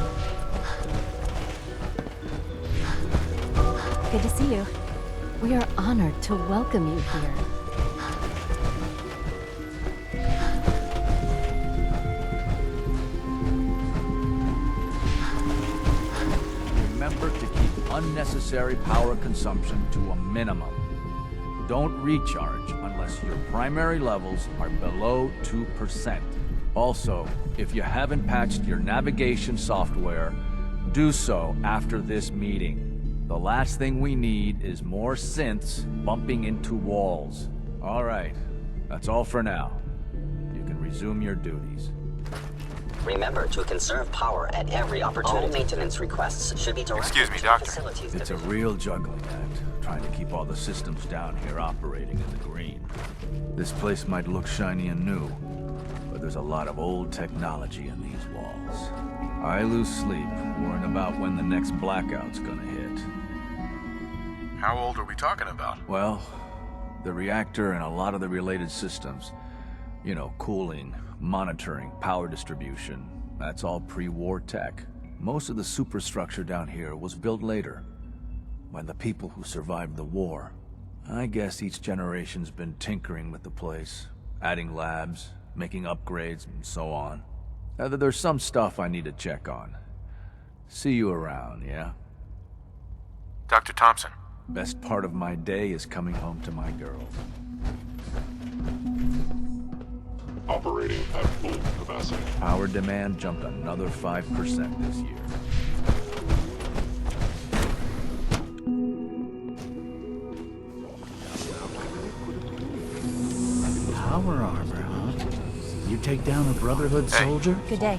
Good to see you. We are honored to welcome you here. Remember to keep unnecessary power consumption to a minimum. Don't recharge unless your primary levels are below 2%. Also, if you haven't patched your navigation software, do so after this meeting. The last thing we need is more synths bumping into walls. All right, that's all for now. You can resume your duties. Remember to conserve power at every opportunity. All maintenance requests should be directed Excuse me, to Doctor. facilities It's a real juggling act, trying to keep all the systems down here operating in the green. This place might look shiny and new, but there's a lot of old technology in these walls. I lose sleep worrying about when the next blackout's gonna hit. How old are we talking about? Well, the reactor and a lot of the related systems. You know, cooling, monitoring, power distribution. That's all pre-war tech. Most of the superstructure down here was built later, by the people who survived the war. I guess each generation's been tinkering with the place, adding labs, making upgrades, and so on. There's some stuff I need to check on. See you around, yeah? Dr. Thompson. Best part of my day is coming home to my girl. Operating at full capacity. Power demand jumped another 5% this year. Power armor, huh? You take down a Brotherhood soldier? Good day.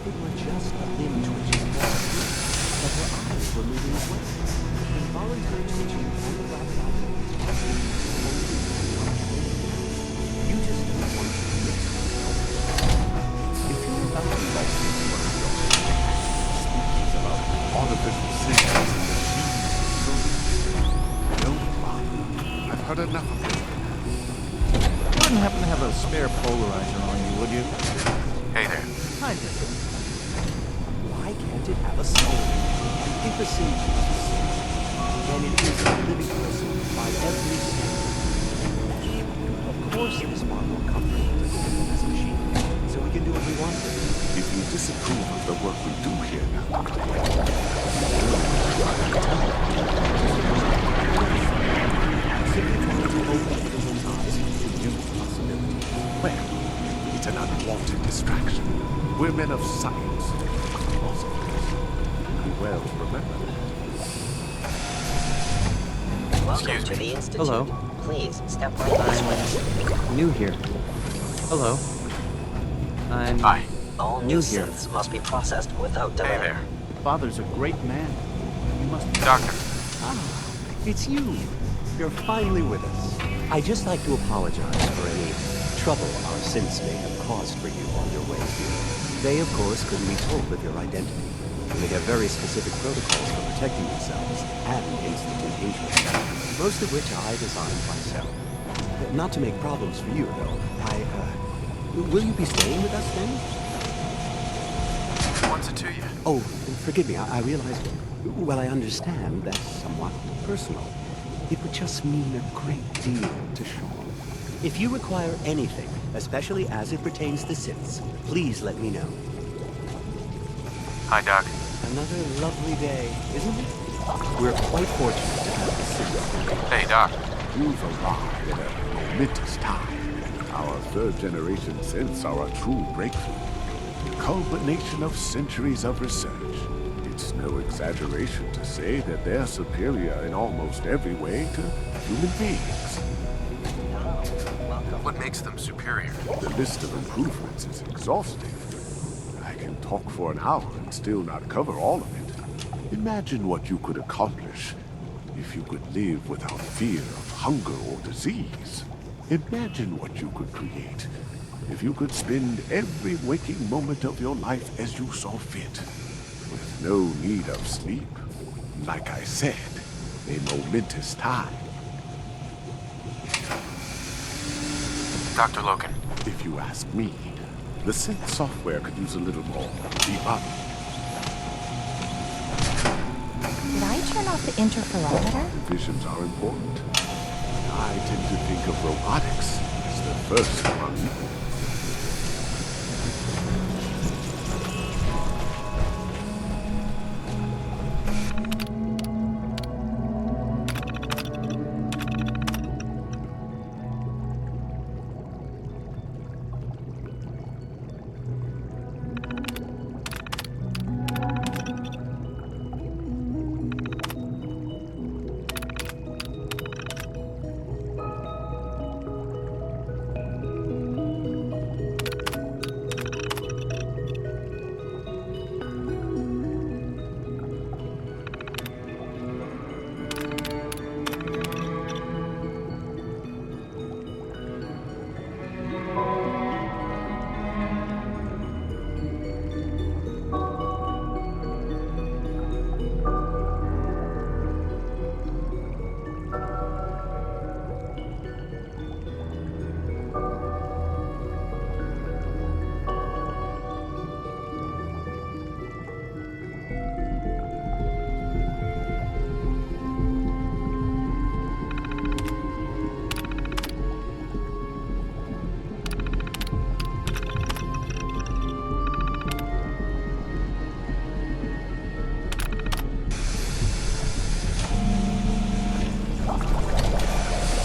It were just a limb twitching, but her eyes were moving away. Involuntary twitching and the rapid eye. You just don't want to mix it. If you're about to like about artificial signals and machines. Don't bother. I've heard enough of this. You wouldn't happen to have a spare polarizer on you, would you? Hey there. Hi, Mister. Why can't it have a soul? If a sage is a sage, then it is a living person by every standard. Of course it is far more comfortable to think of them as a machine, so we can do what we want. If you disapprove of the work we do here now, Dr. Well, it's an unwanted distraction. We're men of science, philosophers. You well remember that. Welcome to the Institute. Hello. Please step right this way. I'm new here. Hello. I'm Hi. All new synths must be processed without delay. Hey there. Father's a great man. You must be... Doctor. Ah, it's you. You're finally with us. I'd just like to apologize for any trouble our synths may have caused for you on your way here. They, of course, couldn't be told of your identity, and they have very specific protocols for protecting themselves and Institute interests, most of which I designed myself. Not to make problems for you, though. Will you be staying with us then? What's it to you? Oh, forgive me, I realize... Well, I understand that's somewhat personal. It would just mean a great deal to Sean. If you require anything, especially as it pertains to synths, please let me know. Hi, Doc. Another lovely day, isn't it? We're quite fortunate to have the synths. Hey, Doc. You've arrived at a momentous time. Our third-generation synths are a true breakthrough. The culmination of centuries of research. It's no exaggeration to say that they're superior in almost every way to human beings. What makes them superior? The list of improvements is exhaustive. I can talk for an hour and still not cover all of it. Imagine what you could accomplish if you could live without fear of hunger or disease. Imagine what you could create if you could spend every waking moment of your life as you saw fit, with no need of sleep. Like I said, a momentous time. Dr. Logan. If you ask me, the synth software could use a little more debugging. Did I turn off the interferometer? Revisions are important. I tend to think of robotics as the first one.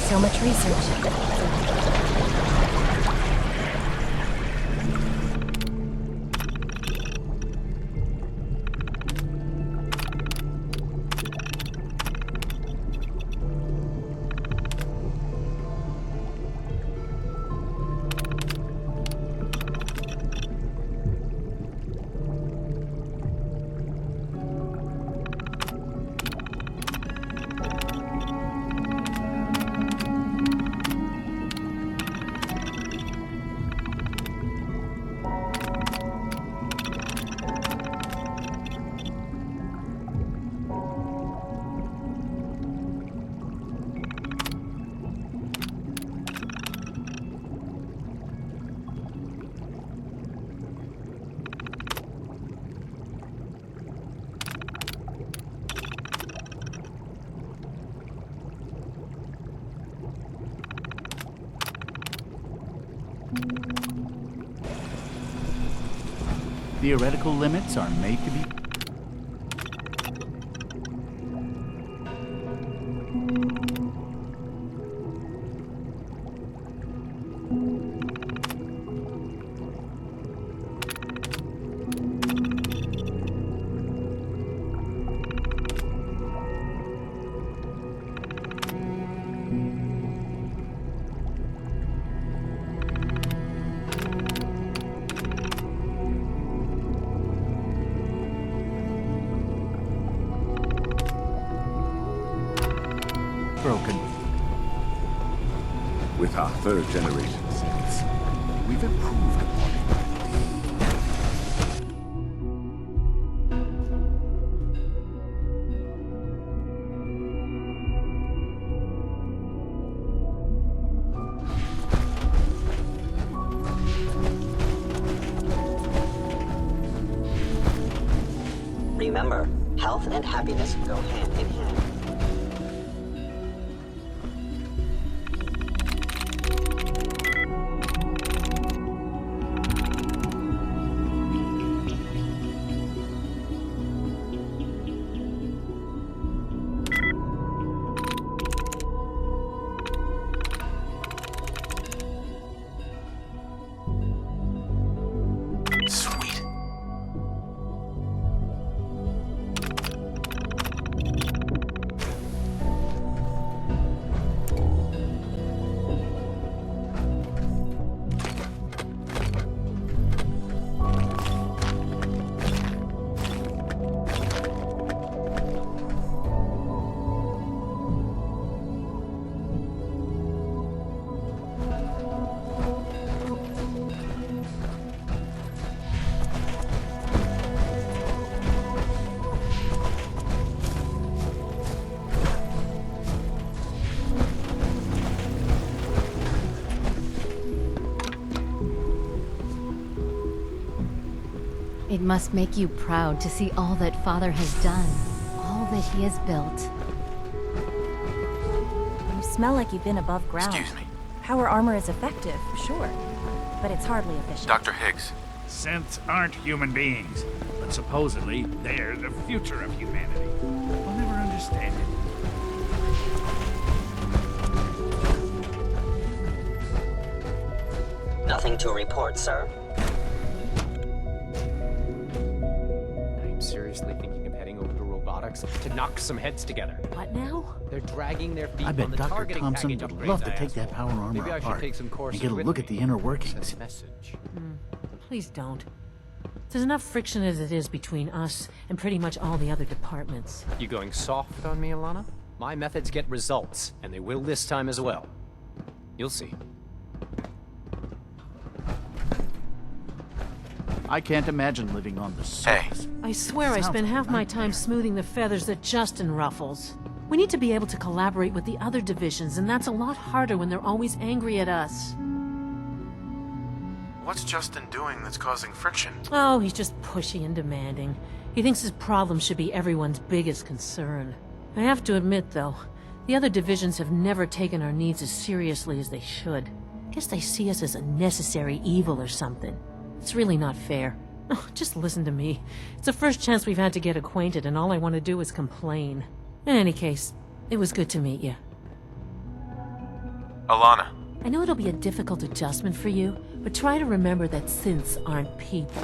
So much research. Theoretical limits are made to be... broken. With our third generation synths, we've improved upon it. Remember, health and happiness go hand in hand. Sweet. It must make you proud to see all that Father has done, all that he has built. You smell like you've been above ground. Excuse me. Power armor is effective, sure, but it's hardly efficient. Dr. Higgs. Synths aren't human beings, but supposedly they're the future of humanity. We'll never understand it. Nothing to report, sir. I'm seriously thinking of heading over to robotics to knock some heads together. What now? They're dragging their feet I on bet the Dr. targeting Thompson package would upgrades love to I take asked that for. power armor Maybe I should apart take some courses and get a with look at me. the inner workings. Send a message. Please don't. There's enough friction as it is between us and pretty much all the other departments. You going soft on me, Alana? My methods get results, and they will this time as well. You'll see. I can't imagine living on the surface. I swear I spend half my time smoothing the feathers that Justin ruffles. We need to be able to collaborate with the other divisions, and that's a lot harder when they're always angry at us. What's Justin doing that's causing friction? Oh, he's just pushy and demanding. He thinks his problem should be everyone's biggest concern. I have to admit, though, the other divisions have never taken our needs as seriously as they should. Guess they see us as a necessary evil or something. It's really not fair. Oh, just listen to me. It's the first chance we've had to get acquainted, and all I want to do is complain. In any case, it was good to meet you. Alana. I know it'll be a difficult adjustment for you, but try to remember that synths aren't people.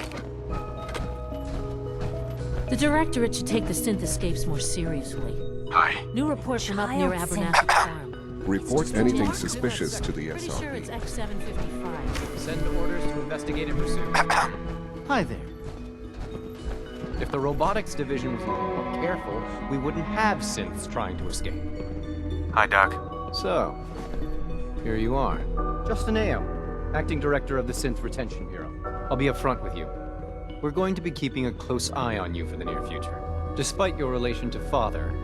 The Directorate should take the synth escapes more seriously. Hi. New report from up near Abernathy Farm. Report anything suspicious to the Pretty sure it's SRB. X755. Send orders to investigate and pursue. Hi there. If the robotics division was a little more careful, we wouldn't have synths trying to escape. Hi, Doc. So, here you are. Justin Ayo, Acting Director of the Synth Retention Bureau. I'll be upfront with you. We're going to be keeping a close eye on you for the near future. Despite your relation to Father,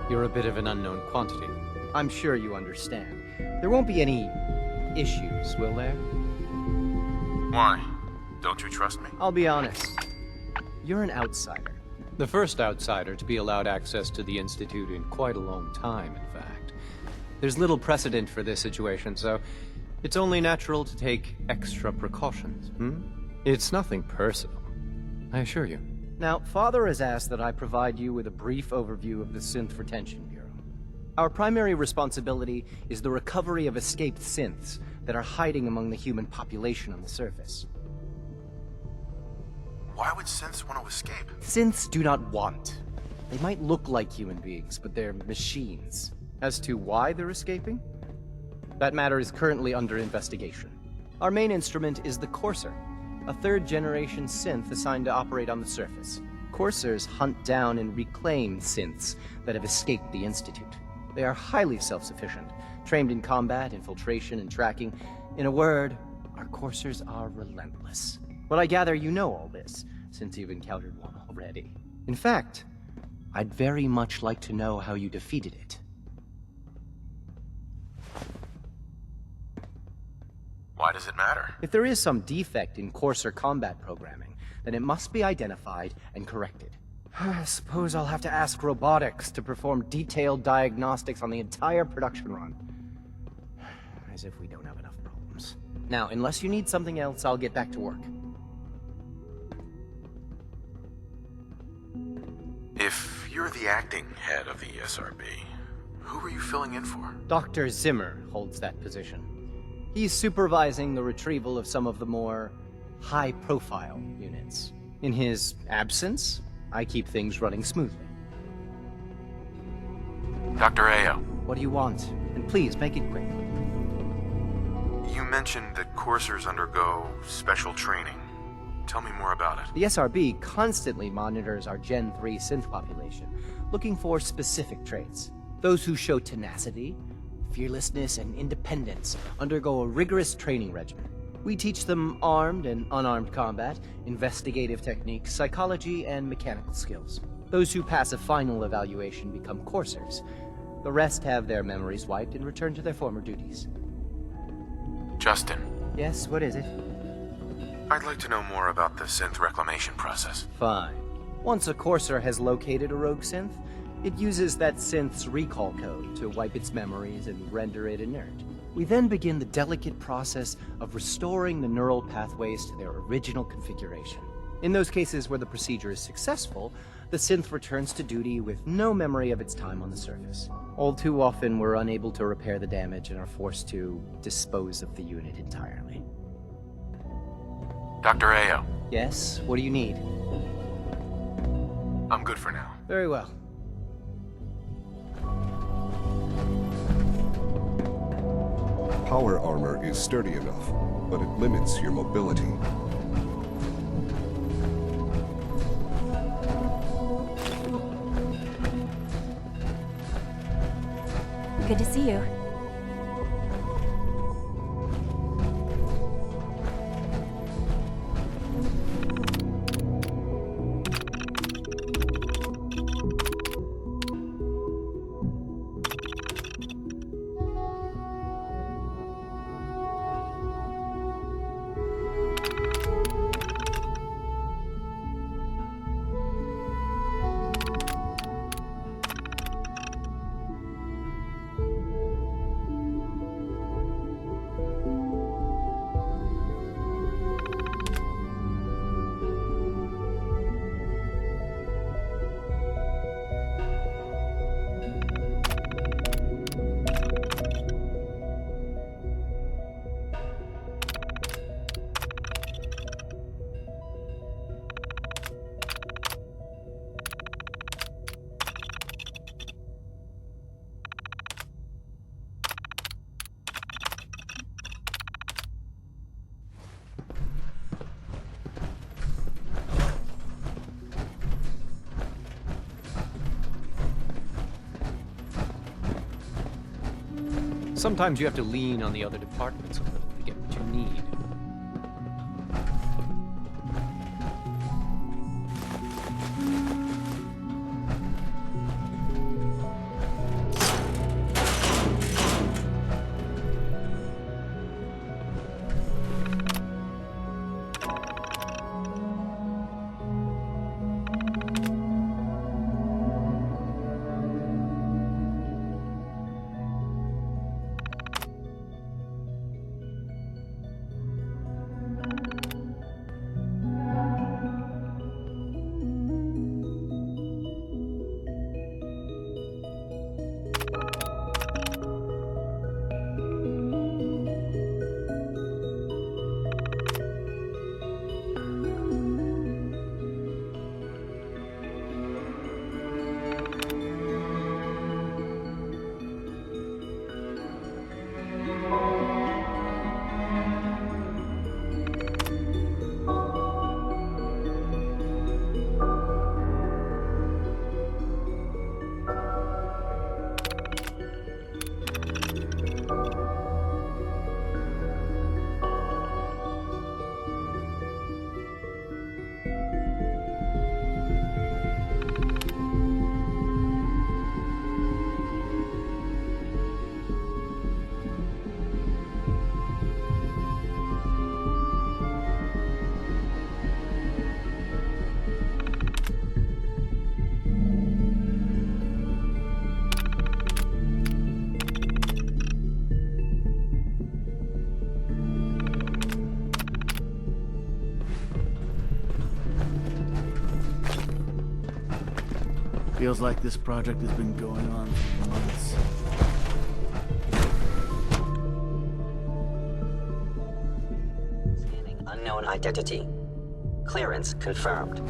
you're a bit of an unknown quantity. I'm sure you understand. There won't be any issues, will there? Why? Don't you trust me? I'll be honest. You're an outsider. The first outsider to be allowed access to the Institute in quite a long time, in fact. There's little precedent for this situation, so it's only natural to take extra precautions, It's nothing personal, I assure you. Now, Father has asked that I provide you with a brief overview of the Synth Retention Bureau. Our primary responsibility is the recovery of escaped synths that are hiding among the human population on the surface. Why would synths want to escape? Synths do not want. They might look like human beings, but they're machines. As to why they're escaping? That matter is currently under investigation. Our main instrument is the Courser, a third-generation synth assigned to operate on the surface. Coursers hunt down and reclaim synths that have escaped the Institute. They are highly self-sufficient, trained in combat, infiltration, and tracking. In a word, our coursers are relentless. Well, I gather you know all this, since you've encountered one already. In fact, I'd very much like to know how you defeated it. Why does it matter? If there is some defect in courser combat programming, then it must be identified and corrected. I suppose I'll have to ask robotics to perform detailed diagnostics on the entire production run. As if we don't have enough problems. Now, unless you need something else, I'll get back to work. If you're the acting head of the SRB, who are you filling in for? Dr. Zimmer holds that position. He's supervising the retrieval of some of the more high-profile units. In his absence, I keep things running smoothly. Dr. Ayo. What do you want? And please, make it quick. You mentioned that coursers undergo special training. Tell me more about it. The SRB constantly monitors our Gen 3 synth population, looking for specific traits. Those who show tenacity, fearlessness, and independence undergo a rigorous training regimen. We teach them armed and unarmed combat, investigative techniques, psychology, and mechanical skills. Those who pass a final evaluation become coursers. The rest have their memories wiped and return to their former duties. Justin. Yes, what is it? I'd like to know more about the synth reclamation process. Fine. Once a courser has located a rogue synth, it uses that synth's recall code to wipe its memories and render it inert. We then begin the delicate process of restoring the neural pathways to their original configuration. In those cases where the procedure is successful, the synth returns to duty with no memory of its time on the surface. All too often, we're unable to repair the damage and are forced to dispose of the unit entirely. Dr. Ayo. Yes? What do you need? I'm good for now. Very well. Power armor is sturdy enough, but it limits your mobility. Good to see you. Sometimes you have to lean on the other departments a little to get what you need. Feels like this project has been going on for months. Scanning unknown identity. Clearance confirmed.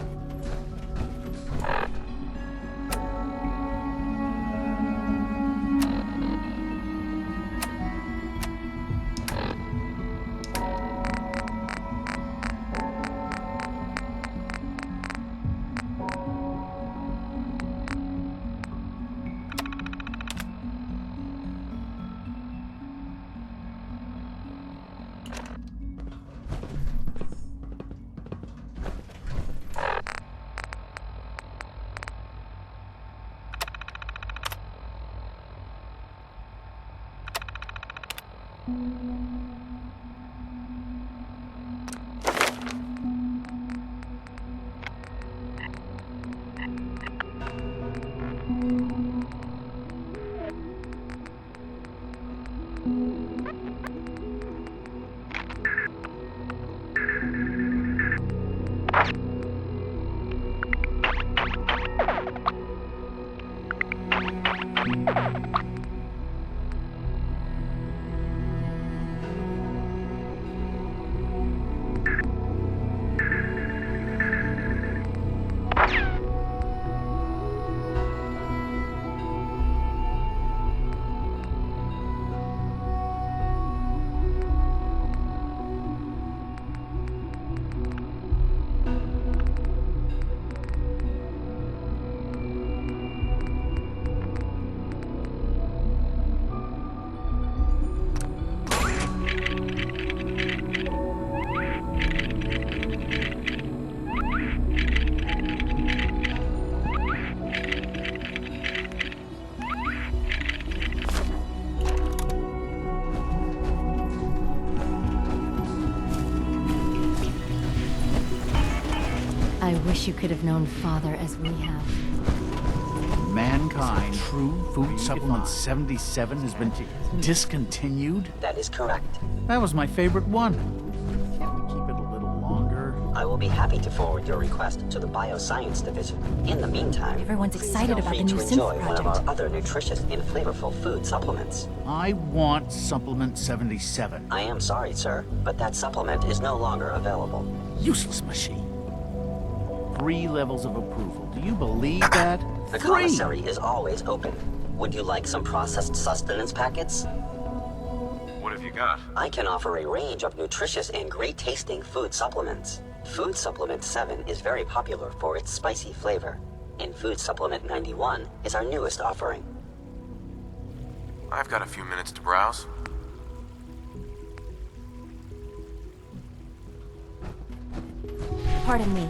I wish you could have known Father as we have. Mankind True Food Supplement 77 has been discontinued? That is correct. That was my favorite one. Can't we keep it a little longer? I will be happy to forward your request to the Bioscience Division. In the meantime, Everyone's please excited feel about free the new to synth enjoy one of project. our other nutritious and flavorful food supplements. I want Supplement 77. I am sorry, sir, but that supplement is no longer available. Useless machine. 3 levels of approval. Do you believe that? The 3! commissary is always open. Would you like some processed sustenance packets? What have you got? I can offer a range of nutritious and great-tasting food supplements. Food Supplement 7 is very popular for its spicy flavor, and Food Supplement 91 is our newest offering. I've got a few minutes to browse. Pardon me.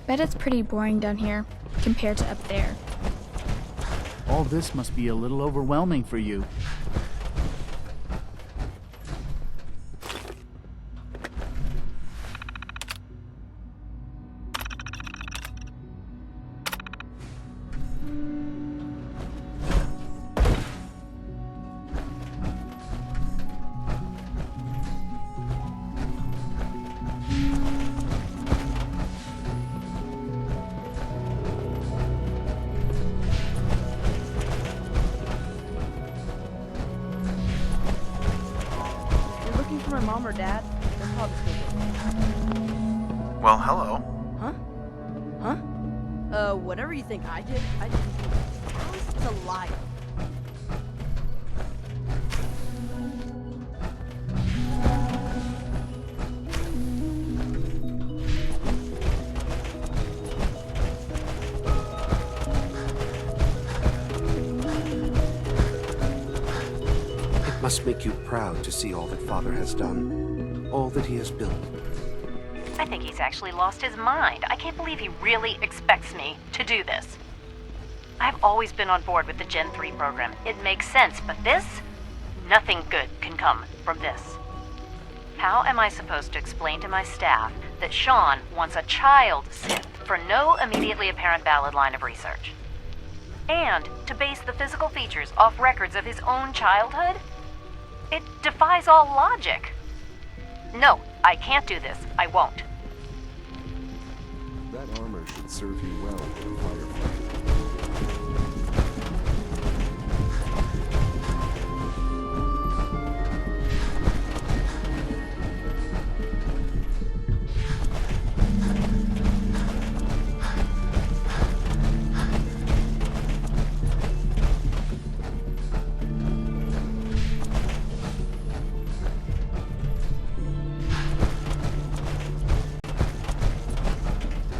Bet it's pretty boring down here, compared to up there. All this must be a little overwhelming for you. For my mom or dad, they're probably Well, hello. Huh? Huh? Whatever you think I did, I didn't do it. Alice is a liar. must make you proud to see all that Father has done, all that he has built. I think he's actually lost his mind. I can't believe he really expects me to do this. I've always been on board with the Gen 3 program. It makes sense, but this? Nothing good can come from this. How am I supposed to explain to my staff that Sean wants a child Sith for no immediately apparent valid line of research? And to base the physical features off records of his own childhood? It defies all logic. No, I can't do this. I won't. That armor should serve you well in a firefight.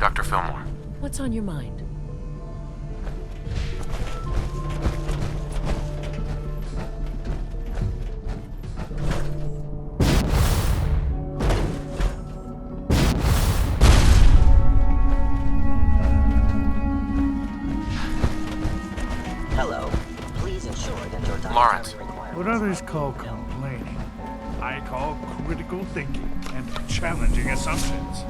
Dr. Fillmore. What's on your mind? Hello. Please ensure that your Lawrence. What others call complaining, I call critical thinking and challenging assumptions.